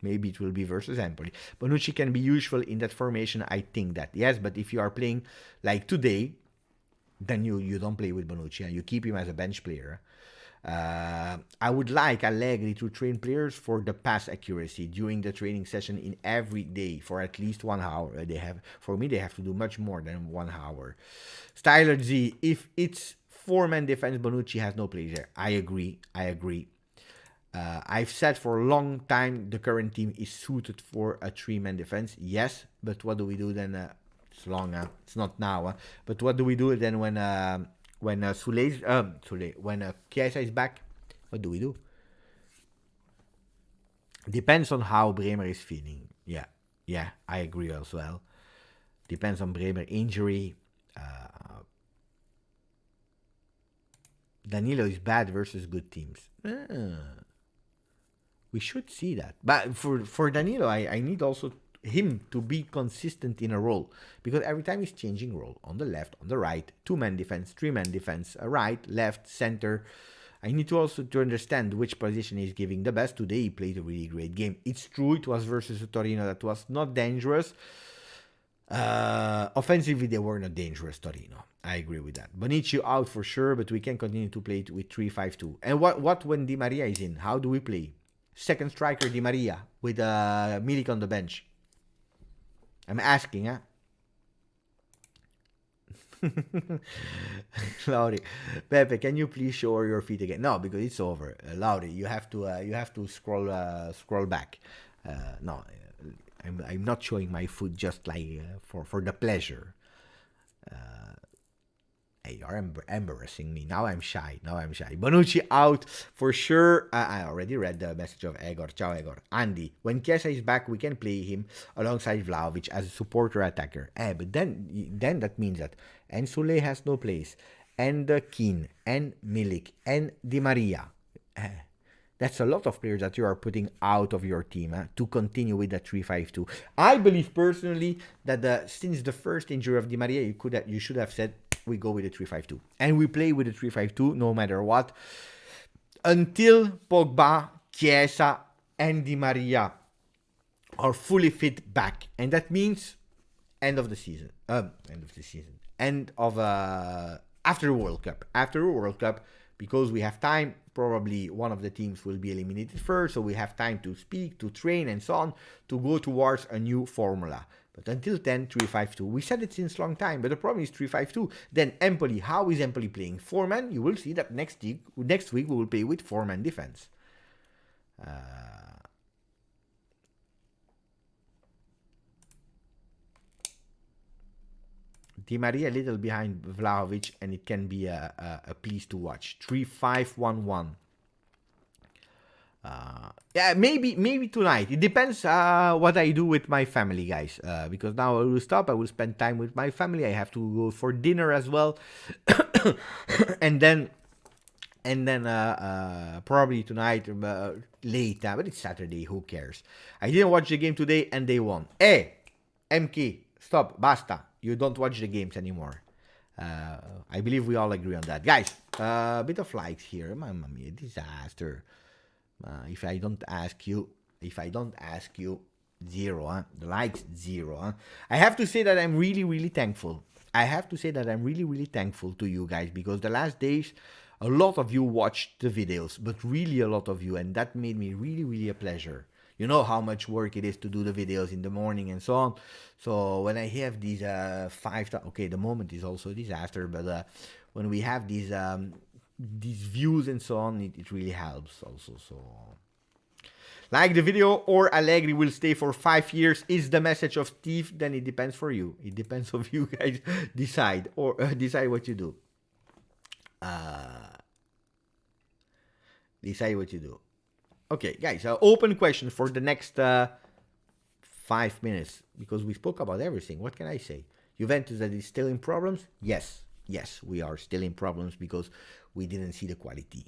Maybe it will be versus Empoli. Bonucci can be useful in that formation. I think that. Yes, but if you are playing like today, then you don't play with Bonucci and you keep him as a bench player. I would like Allegri to train players for the pass accuracy during the training session in every day for at least 1 hour. They have to do much more than 1 hour. Styler Z, if it's four-man defense, Bonucci has no place there. I agree. I've said for a long time the current team is suited for a three-man defense. Yes, but what do we do then? It's long. It's not now. But what do we do then when Chiesa is back? What do we do? Depends on how Bremer is feeling. Yeah, I agree as well. Depends on Bremer injury. Danilo is bad versus good teams. We should see that. But for Danilo, I need also him to be consistent in a role. Because every time he's changing role. On the left, on the right. Two-man defense, three-man defense. Right, left, center. I need to also understand which position he's giving the best. Today he played a really great game. It's true, it was versus a Torino that was not dangerous. Offensively, they were not dangerous, Torino. I agree with that. Bonucci out for sure, but we can continue to play it with 3-5-2. And what when Di Maria is in? How do we play? Second striker Di Maria with Milik on the bench. I'm asking, huh? Lauri, Pepe, can you please show your feet again? No, because it's over. Lauri, you have to scroll back. No, I'm not showing my foot just like for the pleasure. Hey, you're embarrassing me. Now I'm shy. Bonucci out for sure. I already read the message of Egor. Ciao, Egor. Andy, when Chiesa is back, we can play him alongside Vlahovic as a supporter attacker. But then that means that Ensule has no place. and Keane and Milik and Di Maria. That's a lot of players that you are putting out of your team to continue with the 3-5-2. I believe personally that since the first injury of Di Maria, you should have said we go with the 3-5-2. And we play with the 3-5-2 no matter what until Pogba, Chiesa and Di Maria are fully fit back. And that means end of the season. After the World Cup. After the World Cup, because we have time, probably one of the teams will be eliminated first, so we have time to speak, to train, and so on, to go towards a new formula. But until then, 3-5-2. We said it since long time, but the problem is 3-5-2. Then Empoli, how is Empoli playing? 4-man? You will see that next week we will play with 4-man defense. Di Maria a little behind Vlahovic, and it can be a piece to watch. 3-5-1-1. Yeah, maybe tonight. It depends what I do with my family, guys. Because now I will stop. I will spend time with my family. I have to go for dinner as well, and then probably tonight late. But it's Saturday. Who cares? I didn't watch the game today, and they won. Hey, MK, stop, basta. You don't watch the games anymore. I believe we all agree on that. Guys, a bit of likes here. Mamma mia, disaster. If I don't ask you, zero, huh? The likes, zero, huh? I have to say that I'm really, really thankful. To you guys, because the last days, a lot of you watched the videos, but really a lot of you, and that made me really, really a pleasure. You know how much work it is to do the videos in the morning and so on. So when I have these okay, the moment is also a disaster, but when we have these views and so on, it really helps also. So like the video, or Allegri will stay for 5 years is the message of Steve. Then it depends for you. It depends of you guys decide decide what you do. Decide what you do. Okay, guys, open question for the next 5 minutes, because we spoke about everything. What can I say? Juventus that is still in problems? Yes, we are still in problems because we didn't see the quality.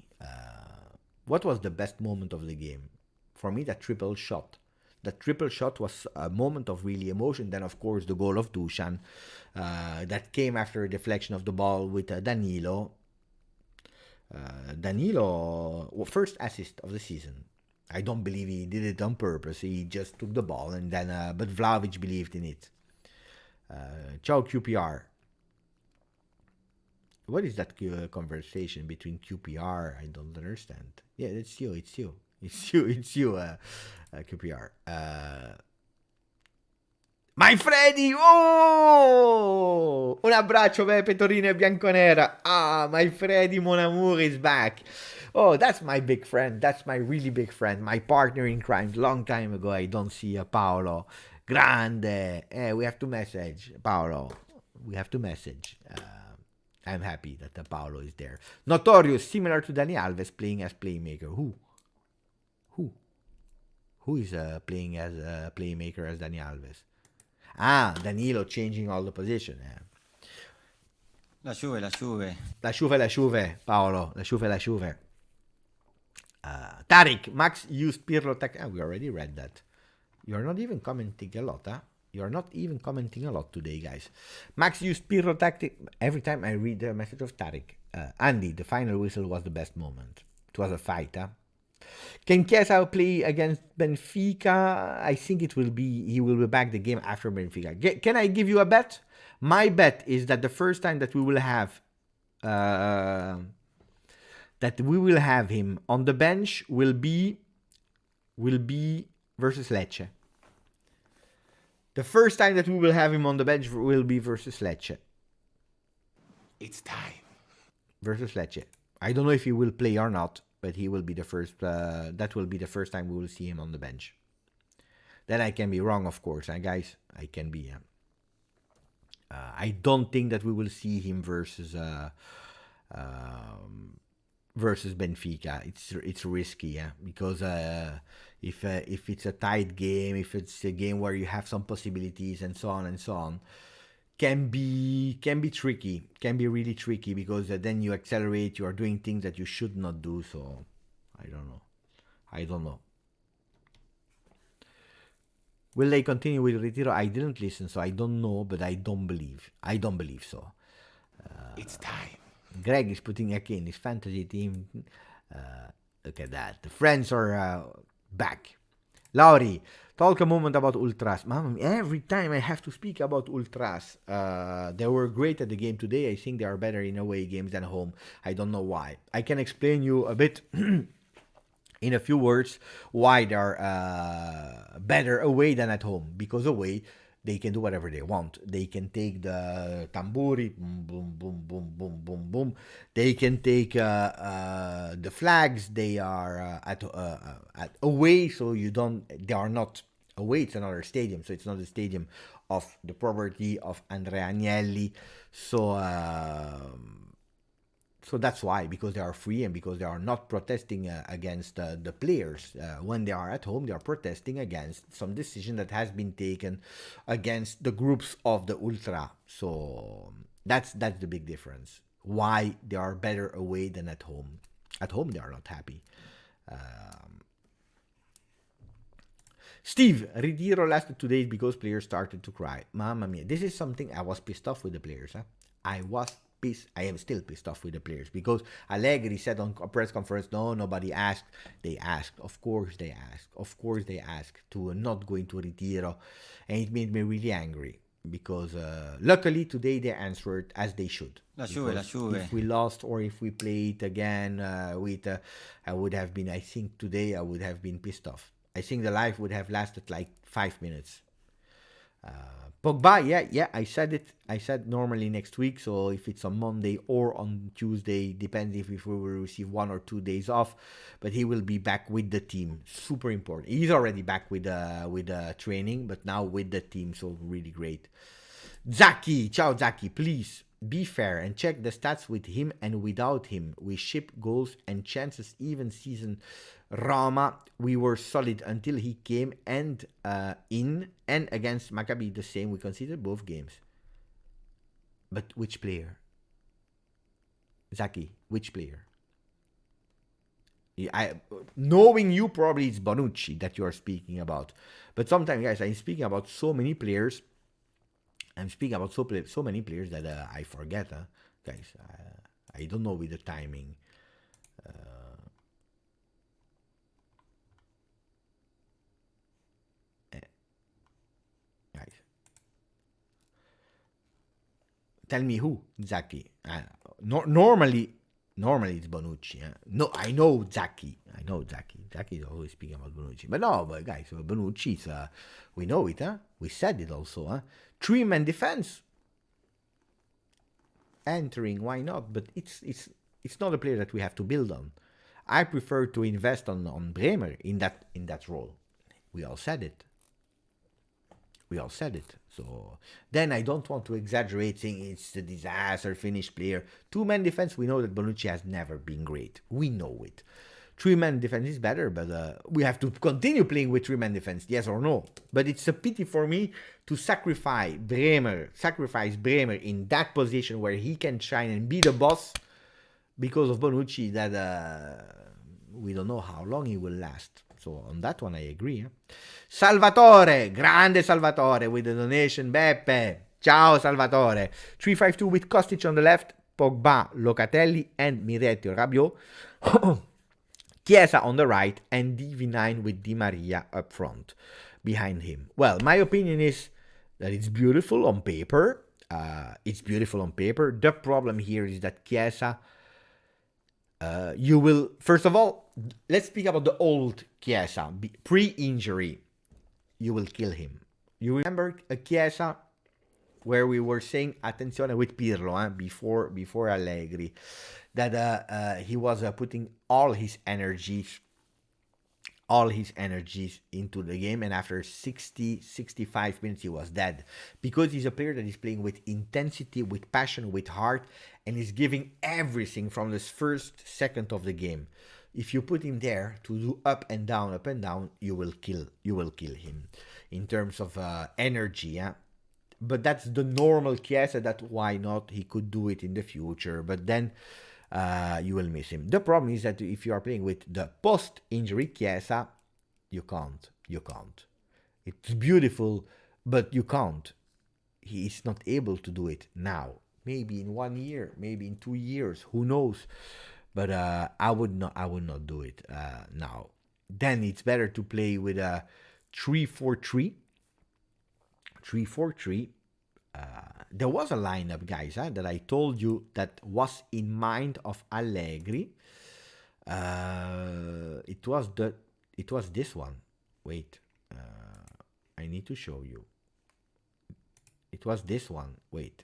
What was the best moment of the game? For me, that triple shot. That triple shot was a moment of really emotion. Then, of course, the goal of Dusan that came after a deflection of the ball with Danilo. First assist of the season. I don't believe he did it on purpose. He just took the ball, and then but Vlahovic believed in it. Ciao QPR. What is that conversation between QPR? I don't understand. Yeah, it's you. QPR. My Freddy! Oh! Un abbraccio, Pepe, Torino e Bianconera. Ah, my Freddy, mon amour, is back. Oh, that's my big friend. That's my really big friend. My partner in crime. Long time ago, I don't see Paolo. Grande. We have to message. Paolo, we have to message. I'm happy that Paolo is there. Notorious, similar to Dani Alves, playing as playmaker. Who is playing as a playmaker as Dani Alves? Danilo changing all the position. La Juve. La Juve, Paolo. La Juve. Tariq, Max used Pirlo tactic. We already read that. You're not even commenting a lot, huh? You're not even commenting a lot today, guys. Max used Pirlo tactic. Every time I read the message of Tariq. Andy, the final whistle was the best moment. It was a fight, huh? Can Chiesa play against Benfica? I think he will be back the game after Benfica. Can I give you a bet? My bet is that the first time that we will have him on the bench will be versus Lecce. The first time that we will have him on the bench will be versus Lecce. It's time. Versus Lecce. I don't know if he will play or not, but he will be the first. That will be the first time we will see him on the bench. Then I can be wrong, of course, guys. I can be. I don't think that we will see him versus Benfica. It's risky, because if it's a tight game, if it's a game where you have some possibilities and so on, can be tricky, can be really tricky, because then you accelerate, you are doing things that you should not do. So I don't know. Will they continue with Retiro? I didn't listen, so I don't know, but I don't believe so. It's time. Greg is putting Ake in his fantasy team. Look at that. The friends are back. Lauri, talk a moment about Ultras. Mama, every time I have to speak about Ultras. They were great at the game today. I think they are better in away games than home. I don't know why. I can explain you a bit in a few words why they are better away than at home. Because away, they can do whatever they want. They can take the tamburi, boom, boom, boom, boom, boom, boom, boom. They can take the flags. They are at away, so you don't. They are not away. It's another stadium, so it's not the stadium of the property of Andrea Agnelli. So that's why, because they are free and because they are not protesting against the players. When they are at home, they are protesting against some decision that has been taken against the groups of the Ultra. So that's the big difference. Why they are better away than at home. At home, they are not happy. Steve, Retiro lasted 2 days because players started to cry. Mamma mia. This is something I was pissed off with the players. Huh? I am still pissed off with the players, because Allegri said on a press conference, no, nobody asked. They asked. Of course they asked to not go into Retiro, and it made me really angry, because luckily today they answered as they should. La Juve. If we lost or if we played again I would have been, I think today I would have been pissed off. I think the live would have lasted like 5 minutes. Pogba, yeah, I said it. I said normally next week, so if it's on Monday or on Tuesday, depends if we will receive 1 or 2 days off, but he will be back with the team. Super important. He's already back with training, but now with the team, so really great. Zaki, ciao Zaki, please be fair and check the stats with him and without him. We ship goals and chances even season. Roma, we were solid until he came, and in and against Maccabi the same. We considered both games. But which player? Zaki, which player? Knowing you, probably it's Bonucci that you are speaking about. But sometimes, guys, I'm speaking about so many players. I'm speaking about so many players that I forget, guys. I don't know with the timing. Guys, tell me who, Zaki. Normally it's Bonucci. No, I know Zaki. Zaki is always speaking about Bonucci. But guys, Bonucci is, we know it, We said it also, 3-man defense. Entering, why not? But it's not a player that we have to build on. I prefer to invest on Bremer in that role. We all said it. So then I don't want to exaggerate saying it's a disaster, finished player. 2-man defense, we know that Bonucci has never been great. We know it. 3-man defense is better, but we have to continue playing with 3-man defense, yes or no. But it's a pity for me to sacrifice Bremer in that position where he can shine and be the boss, because of Bonucci, that we don't know how long he will last. So on that one, I agree. Salvatore, grande Salvatore with the donation. Beppe, ciao Salvatore. 3-5-2 with Kostic on the left, Pogba, Locatelli, and Miretti or Rabiot. Chiesa on the right, and DV9 with Di Maria up front behind him. Well, my opinion is that it's beautiful on paper. The problem here is that Chiesa, you will, first of all, let's speak about the old Chiesa. Pre-injury, you will kill him. You remember a Chiesa where we were saying, attenzione with Pirlo, before Allegri, that he was putting all his energies into the game, and after 65 minutes he was dead, because he's a player that is playing with intensity, with passion, with heart, and is giving everything from this first second of the game. If you put him there to do up and down, you will kill him in terms of energy. But that's the normal Chiesa, that why not, he could do it in the future, but then you will miss him. The problem is that if you are playing with the post-injury Chiesa, you can't. It's beautiful, but you can't. He is not able to do it now. Maybe in 1 year, maybe in 2 years, who knows? But I would not do it now. Then it's better to play with a 3-4-3. 3-4-3. There was a lineup, guys, that I told you that was in mind of Allegri. It was this one. Wait, I need to show you. It was this one. Wait.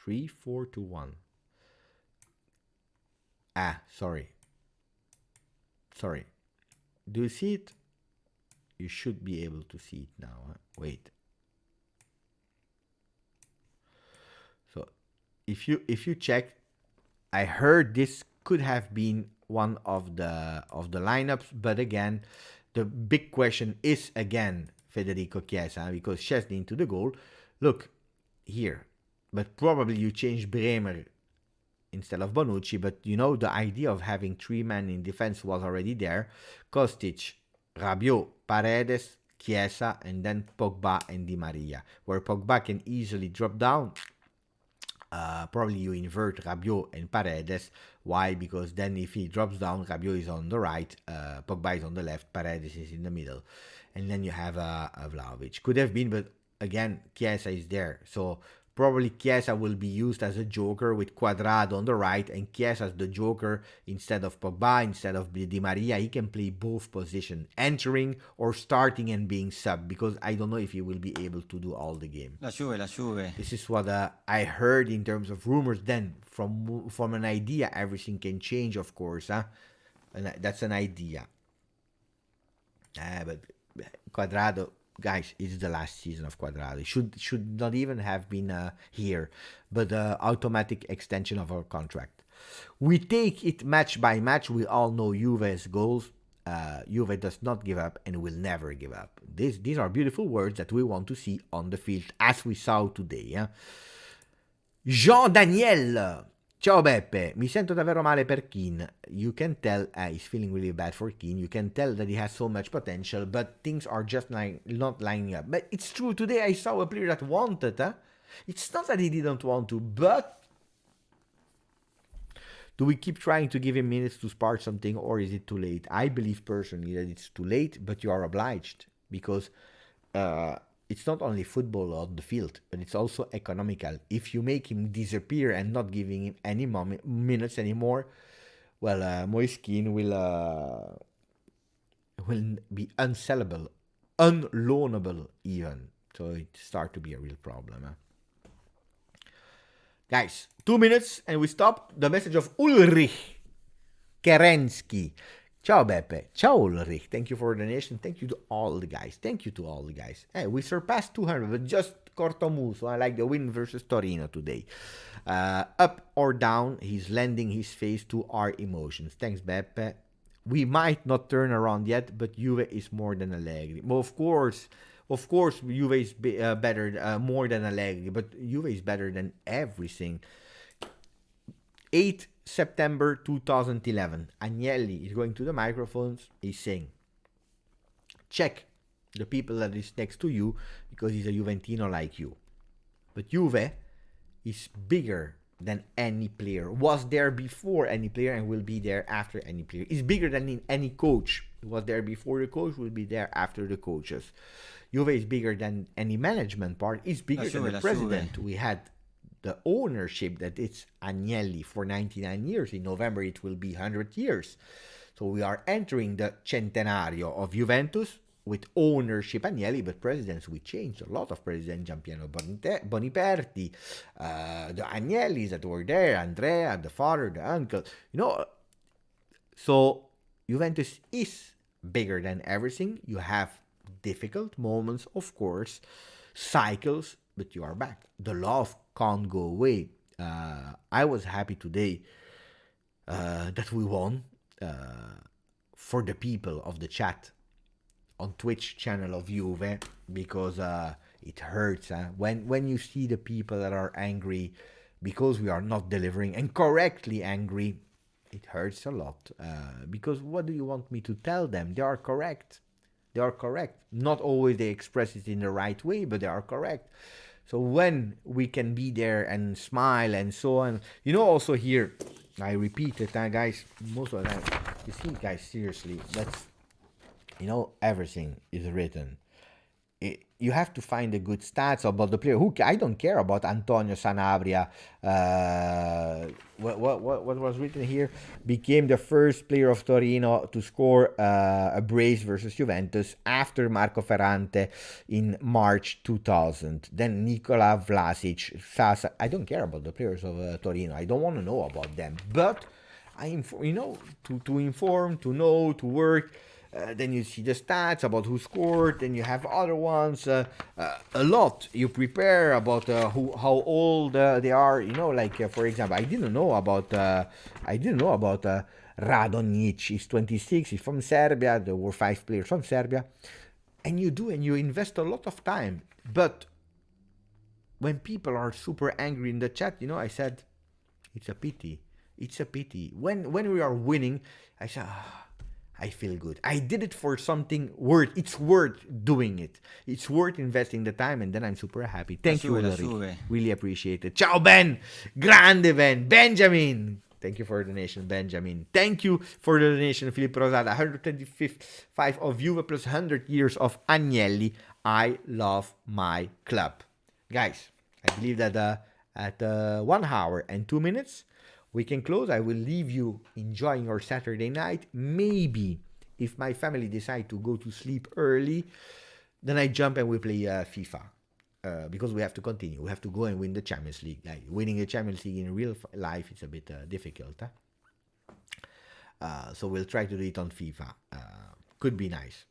3-4-2-1. Sorry. Do you see it? You should be able to see it now. Wait. So if you check, I heard this could have been one of the lineups, but again, the big question is again Federico Chiesa, because Szczesny into the goal. Look here, but probably you change Bremer instead of Bonucci, but you know the idea of having 3 men in defense was already there. Kostic, Rabiot, Paredes, Chiesa, and then Pogba and Di Maria, where Pogba can easily drop down. Probably you invert Rabiot and Paredes. Why? Because then if he drops down, Rabiot is on the right, Pogba is on the left, Paredes is in the middle, and then you have a Vlahovic. Could have been, but again, Chiesa is there, so probably Chiesa will be used as a joker with Cuadrado on the right, and Chiesa as the joker instead of Pogba, instead of Di Maria. He can play both positions, entering or starting and being sub, because I don't know if he will be able to do all the game. La Juve. This is what I heard in terms of rumors. Then from an idea, everything can change, of course. And that's an idea. But Cuadrado, guys, it's the last season of Cuadrado. It should not even have been here, but automatic extension of our contract. We take it match by match. We all know Juve's goals. Juve does not give up and will never give up. These are beautiful words that we want to see on the field, as we saw today. Jean Daniel. Ciao Beppe, mi sento davvero male per Keane. You can tell he's feeling really bad for Keane. You can tell that he has so much potential, but things are just not lining up. But it's true, today I saw a player that wanted. It's not that he didn't want to, but do we keep trying to give him minutes to spark something, or is it too late? I believe personally that it's too late, but you are obliged, because it's not only football on the field, but it's also economical. If you make him disappear and not giving him any minutes anymore, well, Moise Kean will be unsellable, unloanable even. So it starts to be a real problem. Guys, 2 minutes and we stop. The message of Ulrich Kerensky. Ciao Beppe, ciao Ulrich, thank you for the donation, thank you to all the guys, Hey, we surpassed 200, but just cortomuso, I like the win versus Torino today. Up or down, he's lending his face to our emotions. Thanks Beppe. We might not turn around yet, but Juve is more than Allegri. Well, of course, Juve is better, more than Allegri, but Juve is better than everything. 8 September 2011. Agnelli is going to the microphones. He's saying, check the people that is next to you, because he's a Juventino like you. But Juve is bigger than any player. Was there before any player and will be there after any player. Is bigger than any coach. Was there before the coach, will be there after the coaches. Juve is bigger than any management part. Is bigger than the president. We had the ownership that it's Agnelli for 99 years. In November, it will be 100 years. So we are entering the centenario of Juventus with ownership Agnelli, but presidents, we changed a lot of presidents. Giampiero Boniperti, the Agnellis that were there, Andrea, the father, the uncle, So Juventus is bigger than everything. You have difficult moments, of course, cycles, but you are back. The love can't go away. I was happy today that we won for the people of the chat. on Twitch channel of Juve, because it hurts when you see the people that are angry because we are not delivering, and correctly angry. It hurts a lot, because what do you want me to tell them? They are correct. They are correct. Not always they express it in the right way, but they are correct. So when we can be there and smile and so on, also here, I repeat it, guys, most of the time, you see, guys, seriously, that's, everything is written. You have to find the good stats about the player. I don't care about Antonio Sanabria. What was written here? Became the first player of Torino to score a brace versus Juventus after Marco Ferrante in March 2000. Then Nicola Vlasic, Sasa. I don't care about the players of Torino. I don't want to know about them. But to inform, to know, to work. Then you see the stats about who scored. Then you have other ones. A lot you prepare about how old they are. For example, I didn't know about Radonjic. He's 26. He's from Serbia. There were 5 players from Serbia, and you invest a lot of time. But when people are super angry in the chat, I said, it's a pity. It's a pity. When we are winning, I said, I feel good. I did it for something worth. It's worth doing it. It's worth investing the time, and then I'm super happy. Thank you, Ulrich. Really appreciate it. Ciao, Ben. Grande, Ben. Benjamin. Thank you for the donation, Benjamin. Thank you for the donation, Filippo Rosada. 125 of Juve plus 100 years of Agnelli. I love my club. Guys, I believe that at 1 hour and 2 minutes, we can close. I will leave you enjoying your Saturday night. Maybe if my family decide to go to sleep early, then I jump and we play FIFA. Because we have to continue. We have to go and win the Champions League. Like winning the Champions League in real life is a bit difficult. So we'll try to do it on FIFA. Could be nice.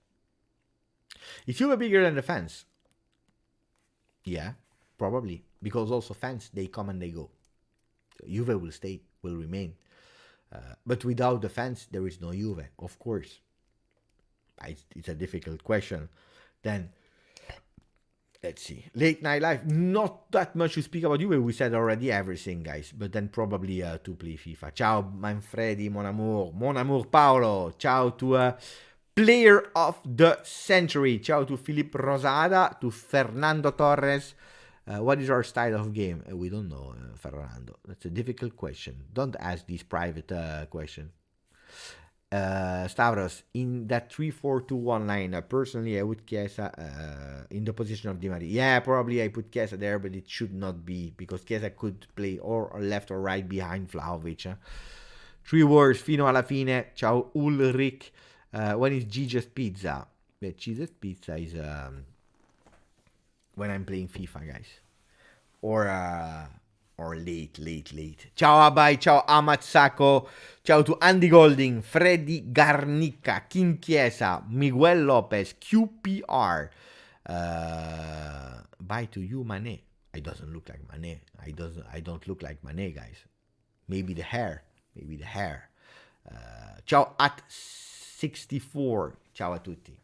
Is Juve bigger than the fans? Yeah, probably. Because also fans, they come and they go. Juve will stay, will remain. But without the fans, there is no Juve, of course. It's a difficult question. Then, let's see. Late night life, not that much to speak about Juve. We said already everything, guys. But then probably to play FIFA. Ciao, Manfredi, mon amour. Mon amour, Paolo. Ciao to player of the century. Ciao to Filippo Rosada, to Fernando Torres. What is our style of game? We don't know, Fernando. That's a difficult question. Don't ask these private questions. Stavros, in that 3-4-2-1 line, personally, I would Chiesa in the position of Di Maria. Yeah, probably I put Chiesa there, but it should not be, because Chiesa could play or left or right behind Vlahovic. 3 words, fino alla fine. Ciao, Ulrich. When is GJust Pizza? Yeah, GJust Pizza is... when I'm playing FIFA, guys. Or late. Ciao Abai, ciao Amatsako, ciao to Andy Golding, Freddy Garnica, Kim Chiesa, Miguel Lopez, QPR. Bye to you, Mane. I doesn't look like Mane. I don't look like Mane, guys. Maybe the hair. Ciao at 64. Ciao a tutti.